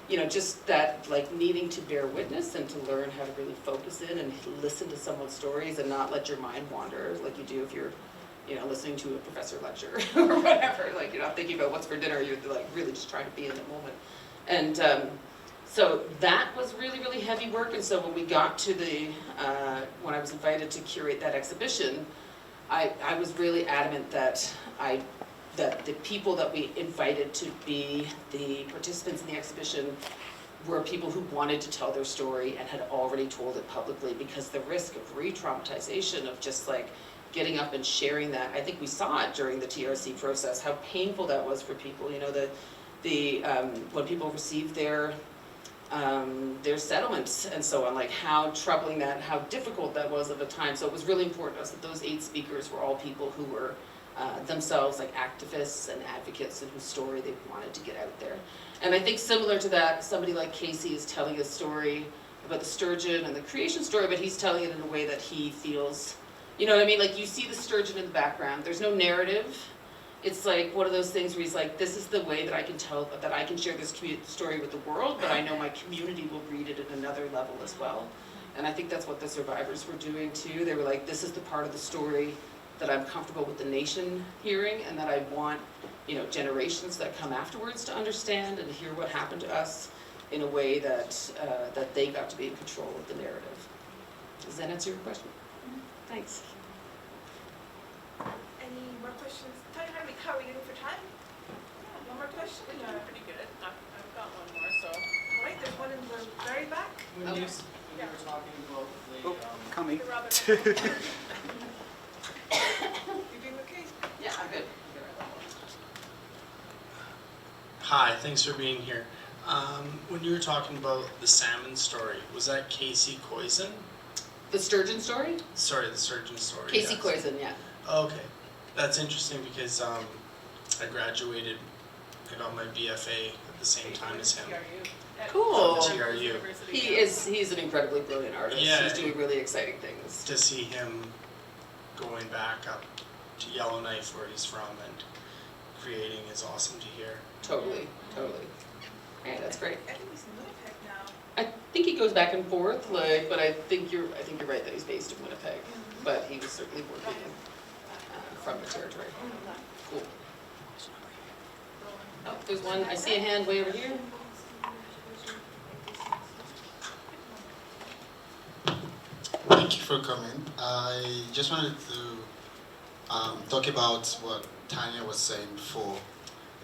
Speaker 1: you know, just that like needing to bear witness and to learn how to really focus in and listen to someone's stories and not let your mind wander like you do if you're, you know, listening to a professor lecture or whatever. Like you're not thinking about what's for dinner, you're like really just trying to be in the moment. And so that was really, really heavy work. And so when we got to when I was invited to curate that exhibition, I was really adamant that the people that we invited to be the participants in the exhibition were people who wanted to tell their story and had already told it publicly, because the risk of re-traumatization of just like getting up and sharing that, I think we saw it during the TRC process, how painful that was for people. You know, when people received their settlements and so on, like how troubling that, how difficult that was of a time. So it was really important to us that those 8 speakers were all people who were themselves like activists and advocates and whose story they wanted to get out there. And I think similar to that, somebody like Casey is telling a story about the sturgeon and the creation story, but he's telling it in a way that he feels, you know what I mean? Like you see the sturgeon in the background, there's no narrative. It's like one of those things where he's like, this is the way that I can tell, that I can share this story with the world, but I know my community will read it at another level as well. And I think that's what the survivors were doing too. They were like, this is the part of the story that I'm comfortable with the nation hearing, and that I want, you know, generations that come afterwards to understand and hear what happened to us in a way that that they got to be in control of the narrative. Does that answer your question? Thanks.
Speaker 2: Any more questions? Tanya, how are we doing for time? Yeah, one more question?
Speaker 4: Yeah, pretty good. I've got one more, so.
Speaker 2: All right, there's one in the very back.
Speaker 8: When you were talking about the
Speaker 2: Coming. You doing okay?
Speaker 1: Yeah, I'm good.
Speaker 8: Hi, thanks for being here. When you were talking about the salmon story, was that Stacey Koosel?
Speaker 1: The sturgeon story?
Speaker 8: Sorry, the sturgeon story.
Speaker 1: Stacey
Speaker 8: yes.
Speaker 1: Koosel, yeah.
Speaker 8: Okay, that's interesting because I graduated, I got my BFA at at the same time as him.
Speaker 1: Cool.
Speaker 8: From GRU.
Speaker 1: He's an incredibly brilliant artist.
Speaker 8: Yeah.
Speaker 1: He's doing really exciting things.
Speaker 8: To see him going back up to Yellowknife, where he's from, and creating is awesome to hear.
Speaker 1: Totally. Yeah, that's great.
Speaker 2: I think he's in Winnipeg now.
Speaker 1: I think he goes back and forth, like, but I think you're right that he's based in Winnipeg. But he was certainly working from the territory. Cool. Oh, there's one. I see a hand way over here.
Speaker 9: Thank you for coming. I just wanted to talk about what Tanya was saying before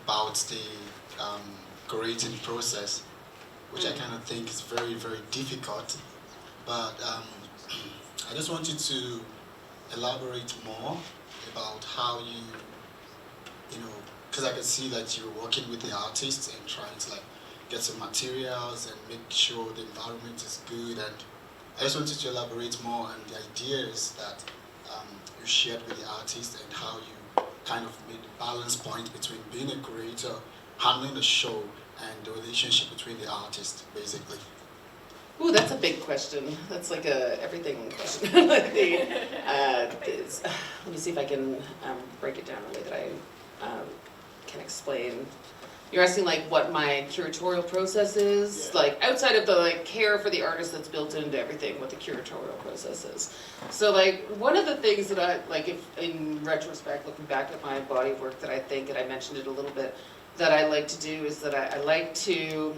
Speaker 9: about the creating process, which I kind of think is very, very difficult. But I just wanted to elaborate more about how you know, because I can see that you're working with the artists and trying to like get some materials and make sure the environment is good. And I just wanted to elaborate more on the ideas that you shared with the artists and how you kind of made the balance point between being a creator, handling the show, and the relationship between the artists, basically.
Speaker 1: Ooh, that's a big question. That's like a everything question. Let me see if I can break it down in a way that I can explain. You're asking like what my curatorial process is, like outside of the like care for the artist that's built into everything, what the curatorial process is. So like one of the things that I like, if in retrospect, looking back at my body of work that I think, and I mentioned it a little bit, that I like to do is that I like to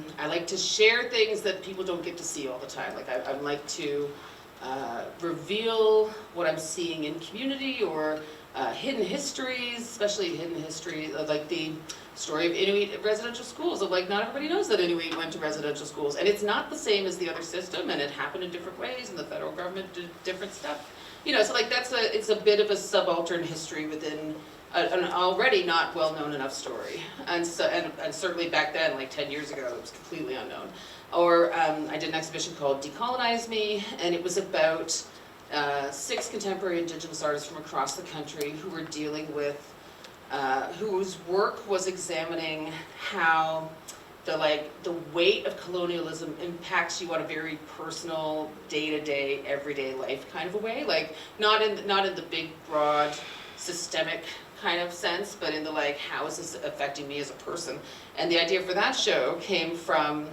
Speaker 1: share things that people don't get to see all the time. Like I like to reveal what I'm seeing in community or hidden histories, especially hidden history, like the story of Inuit residential schools. Of like not everybody knows that Inuit went to residential schools, and it's not the same as the other system, and it happened in different ways, and the federal government did different stuff. You know, so like it's a bit of a subaltern history within an already not well known enough story, and so and certainly back then, like 10 years ago, it was completely unknown. Or I did an exhibition called Decolonize Me, and it was about 6 contemporary Indigenous artists from across the country who were dealing with, whose work was examining how the weight of colonialism impacts you on a very personal, day-to-day, everyday life kind of a way. Like not in the big, broad, systemic kind of sense, but in the like, how is this affecting me as a person? And the idea for that show came from,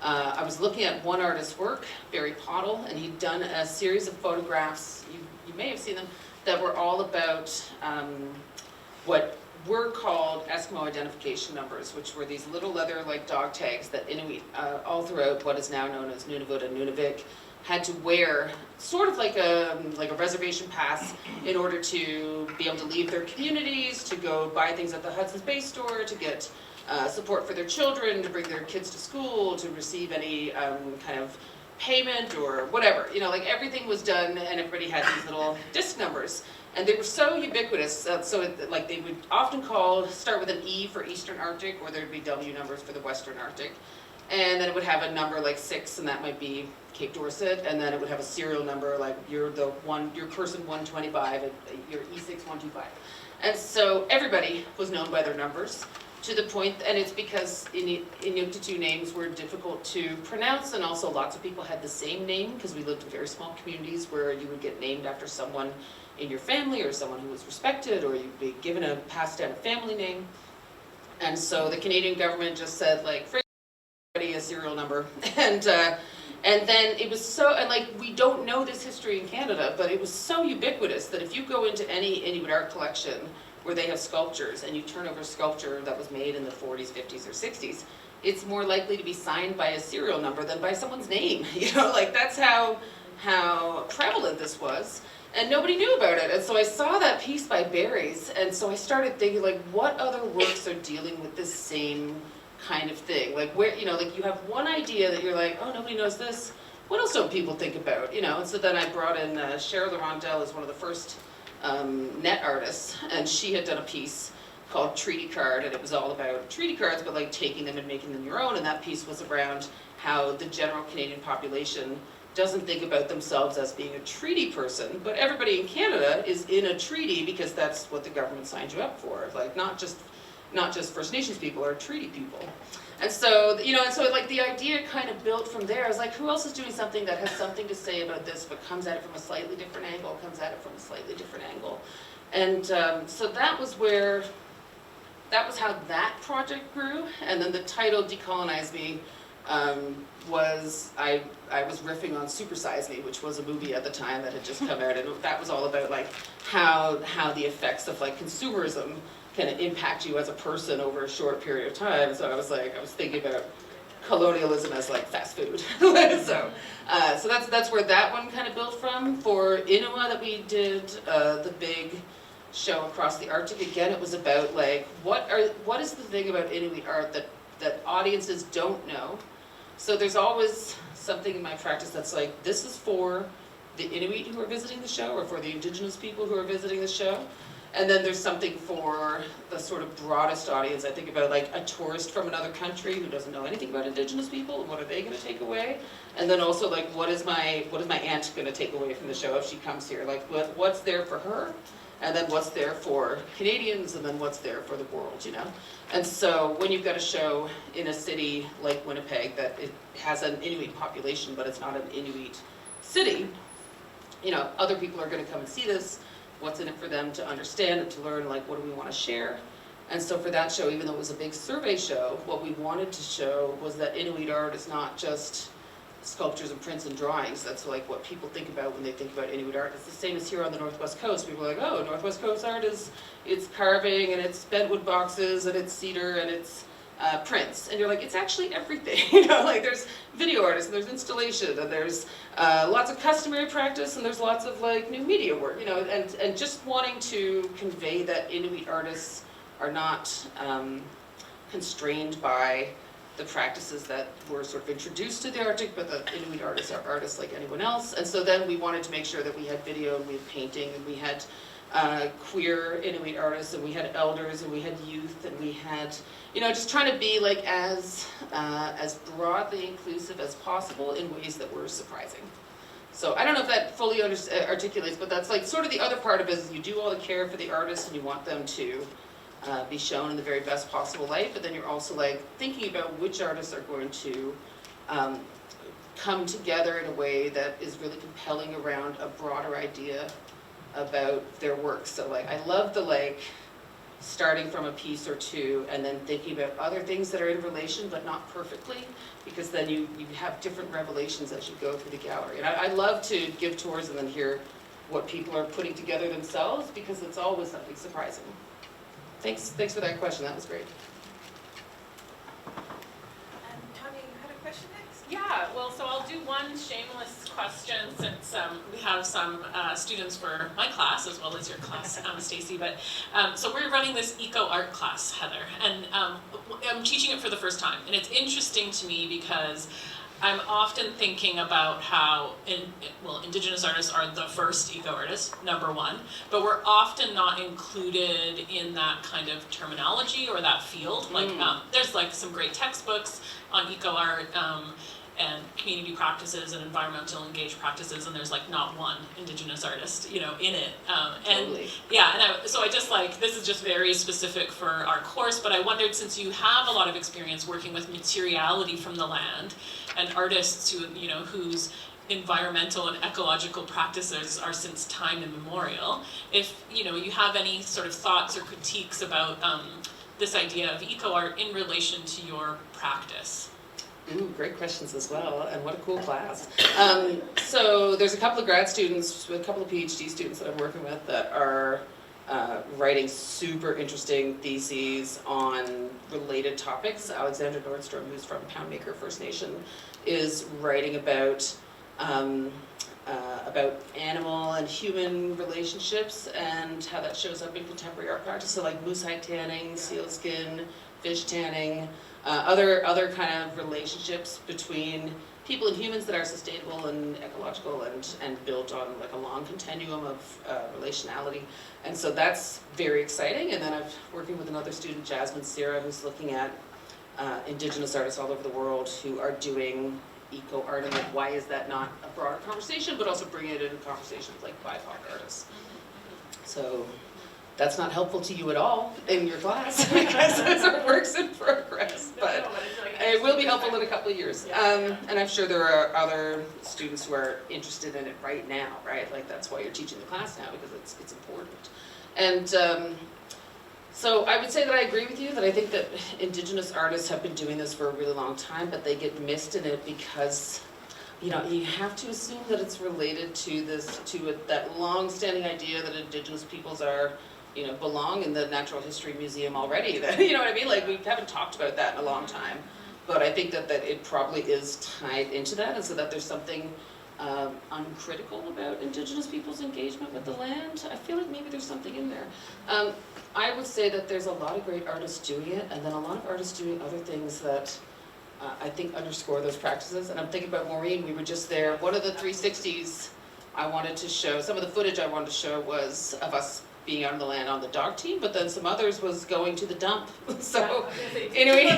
Speaker 1: I was looking at one artist's work, Barry Pottle, and he'd done a series of photographs, you may have seen them, that were all about what were called Eskimo identification numbers, which were these little leather like dog tags that Inuit all throughout what is now known as Nunavut and Nunavik had to wear, sort of like a reservation pass, in order to be able to leave their communities, to go buy things at the Hudson's Bay store, to get support for their children, to bring their kids to school, to receive any kind of payment or whatever. You know, like everything was done, and everybody had these little disc numbers. And they were so ubiquitous, like they would often start with an E for Eastern Arctic, or there'd be W numbers for the Western Arctic. And then it would have a number like 6, and that might be Cape Dorset, and then it would have a serial number like you're person 125, you're E6125. And so everybody was known by their numbers, to the point, and it's because Inuktitut names were difficult to pronounce, and also lots of people had the same name, because we lived in very small communities where you would get named after someone in your family, or someone who was respected, or you'd be given a passed down family name. And so the Canadian government just said, like, for everybody a serial number. And then it was so, and like, we don't know this history in Canada, but it was so ubiquitous that if you go into any Inuit art collection where they have sculptures, and you turn over a sculpture that was made in the 40s, 50s, or 60s, it's more likely to be signed by a serial number than by someone's name. You know, like that's how prevalent this was. And nobody knew about it. And so I saw that piece by Barry's, and so I started thinking, like, what other works are dealing with this same kind of thing? Like, where, you know, like you have one idea that you're like, oh, nobody knows this. What else don't people think about? You know, and so then I brought in Cheryl Larondel as one of the first net artists, and she had done a piece called Treaty Card, and it was all about treaty cards, but like taking them and making them your own. And that piece was around how the general Canadian population doesn't think about themselves as being a treaty person, but everybody in Canada is in a treaty because that's what the government signed you up for. Like, not just not just First Nations people or treaty people. And so, like the idea kind of built from there. I was like, who else is doing something that has something to say about this, but comes at it from a slightly different angle, And so that was how that project grew. And then the title Decolonize Me was, I was riffing on Super Size Me, which was a movie at the time that had just come out, and that was all about like how the effects of like consumerism can impact you as a person over a short period of time. So I was thinking about colonialism as like fast food. So that's where that one kind of built from. For Inua, that we did the big show across the Arctic, again, it was about like what is the thing about Inuit art that audiences don't know. So there's always something in my practice that's like, this is for the Inuit who are visiting the show, or for the Indigenous people who are visiting the show. And then there's something for the sort of broadest audience. I think about like a tourist from another country who doesn't know anything about Indigenous people, and what are they going to take away? And then also like, what is my aunt going to take away from the show if she comes here? Like what's there for her? And then what's there for Canadians, and then what's there for the world, And so when you've got a show in a city like Winnipeg that it has an Inuit population, but it's not an Inuit city, other people are going to come and see this. What's in it for them to understand and to learn, like, what do we want to share? And so for that show, even though it was a big survey show, what we wanted to show was that Inuit art is not just sculptures and prints and drawings. That's like what people think about when they think about Inuit art. It's the same as here on the Northwest Coast. People are like, oh, Northwest Coast art it's carving, and it's bentwood boxes, and it's cedar, and it's prints. And you're like, it's actually everything. Like there's video artists, and there's installation, and there's lots of customary practice, and there's lots of like new media work, and just wanting to convey that Inuit artists are not constrained by the practices that were sort of introduced to the Arctic, but that Inuit artists are artists like anyone else. And so then we wanted to make sure that we had video, and we had painting, and we had queer Inuit artists, and we had elders, and we had youth, and we had, just trying to be like as broadly inclusive as possible in ways that were surprising. So I don't know if that fully articulates, but that's like sort of the other part of it is you do all the care for the artists, and you want them to be shown in the very best possible light, but then you're also like thinking about which artists are going to come together in a way that is really compelling around a broader idea about their work. So like I love the like starting from a piece or two and then thinking about other things that are in relation but not perfectly, because then you have different revelations as you go through the gallery. And I love to give tours and then hear what people are putting together themselves, because it's always something surprising. Thanks for that question. That was great.
Speaker 2: And Tanya, you had a question next?
Speaker 4: Yeah, well, so I'll do one shameless question since we have some students for my class as well as your class, Stacey. But so we're running this eco art class, Heather, and I'm teaching it for the first time, and it's interesting to me because I'm often thinking about how, Indigenous artists are the first eco-artists, number one, but we're often not included in that kind of terminology or that field. Like, there's like some great textbooks on eco-art and community practices and environmental engaged practices, and there's like not one Indigenous artist, in it.
Speaker 1: Totally.
Speaker 4: So I just like, this is just very specific for our course, but I wondered, since you have a lot of experience working with materiality from the land, and artists who, whose environmental and ecological practices are since time immemorial, if, you have any sort of thoughts or critiques about this idea of eco-art in relation to your practice.
Speaker 1: Ooh, great questions as well, and what a cool class. So there's a couple of grad students, a couple of PhD students that I'm working with that are writing super interesting theses on related topics. Alexandra Nordstrom, who's from Poundmaker First Nation, is writing about animal and human relationships and how that shows up in contemporary art practice. So like moose hide tanning, seal skin, fish tanning, other kind of relationships between people and humans that are sustainable and ecological and built on like a long continuum of relationality. And so that's very exciting. And then I'm working with another student, Jasmine Sierra, who's looking at Indigenous artists all over the world who are doing eco art, and like why is that not a broader conversation, but also bringing it into conversations like BIPOC artists. So that's not helpful to you at all in your class because it's a works in progress, but it will be helpful in a couple of years. And I'm sure there are other students who are interested in it right now, right? Like that's why you're teaching the class now, because it's important. And so I would say that I agree with you, that I think that Indigenous artists have been doing this for a really long time, but they get missed in it because, you know, you have to assume that it's related to that long-standing idea that Indigenous peoples are, you know, belong in the Natural History Museum already. You know what I mean? Like, we haven't talked about that in a long time. But I think that it probably is tied into that, and so that there's something uncritical about Indigenous people's engagement with the land. I feel like maybe there's something in there. I would say that there's a lot of great artists doing it, and then a lot of artists doing other things that I think underscore those practices. And I'm thinking about Maureen, we were just there. One of the 360s I wanted to show, some of the footage I wanted to show was of us being out on the land on the dog team, but then some others was going to the dump. So, Inuit,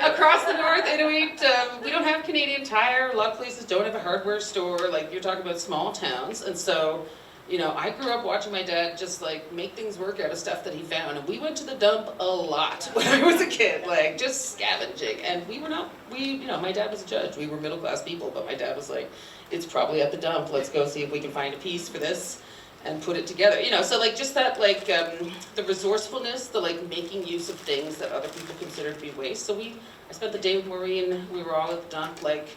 Speaker 1: across the north, Inuit, we don't have Canadian Tire, a lot of places don't have a hardware store, like you're talking about small towns, and so, you know, I grew up watching my dad just like make things work out of stuff that he found, and we went to the dump a lot when I was a kid, like just scavenging, and you know, my dad was a judge, we were middle class people, but my dad was like, it's probably at the dump, let's go see if we can find a piece for this and put it together, you know, so like just that like the resourcefulness, the like making use of things that other people consider to be waste. So I spent the day with Maureen, we were all at the dump, like,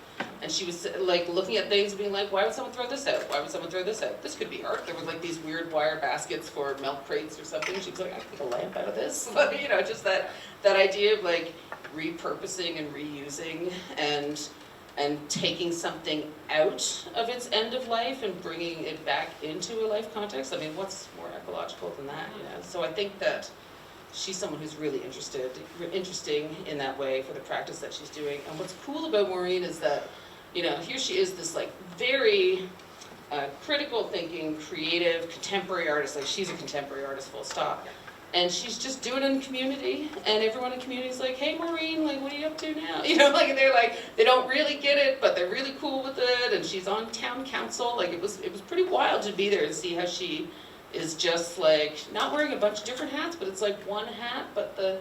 Speaker 1: and she was like looking at things and being like, why would someone throw this out? Why would someone throw this out? This could be art. There were like these weird wire baskets for milk crates or something. She was like, I could make a lamp out of this. But, you know, just that idea of like repurposing and reusing and taking something out of its end of life and bringing it back into a life context. I mean, what's more ecological than that, you know? So I think that she's someone who's really interesting in that way for the practice that she's doing. And what's cool about Maureen is that, you know, here she is, this like very critical thinking, creative, contemporary artist. Like, she's a contemporary artist, full stop. And she's just doing it in community, and everyone in community is like, hey Maureen, like, what are you up to now? You know, like, they're like, they don't really get it, but they're really cool with it, and she's on town council. Like, it was pretty wild to be there and see how she is just like, not wearing a bunch of different hats, but it's like one hat, but the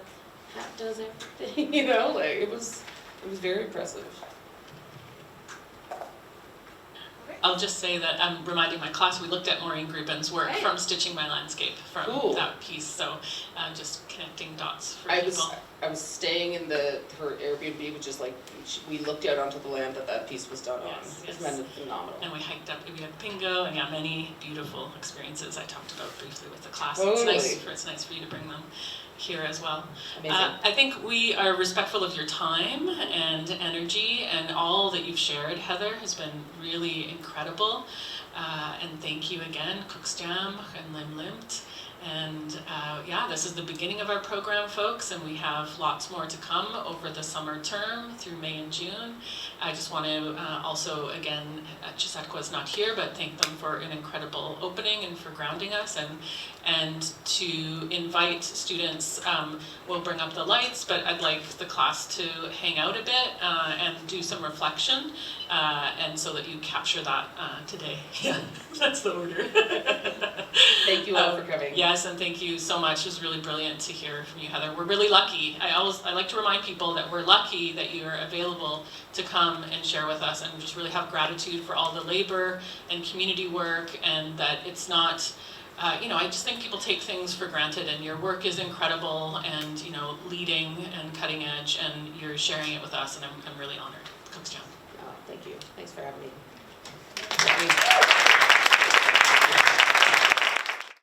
Speaker 1: hat does everything, you know? Like, it was very impressive.
Speaker 4: I'll just say that I'm reminding my class, we looked at Maureen Grubin's work from Stitching My Landscape, from that piece, so just connecting dots for people.
Speaker 1: I was staying in her Airbnb, which is like, we looked out onto the land that piece was done on. It was phenomenal.
Speaker 4: And we hiked up, we had Pingo, and many beautiful experiences I talked about briefly with the class.
Speaker 1: Totally.
Speaker 4: It's nice for you to bring them here as well.
Speaker 1: Amazing.
Speaker 4: I think we are respectful of your time and energy, and all that you've shared, Heather, has been really incredible. And thank you again, Cooksjam and Lim Limt. And this is the beginning of our program, folks, and we have lots more to come over the summer term through May and June. I just want to also, again, Chisatkwa is not here, but thank them for an incredible opening and for grounding us, and to invite students. We'll bring up the lights, but I'd like the class to hang out a bit and do some reflection, and so that you capture that today. Yeah, that's the order.
Speaker 1: Thank you all for coming.
Speaker 4: Yes, and thank you so much. It was really brilliant to hear from you, Heather. We're really lucky. I like to remind people that we're lucky that you're available to come and share with us, and just really have gratitude for all the labor and community work, and that it's not, I just think people take things for granted, and your work is incredible, and, leading and cutting edge, and you're sharing it with us, and I'm really honored. Cooksjam.
Speaker 1: Oh, thank you. Thanks for having me.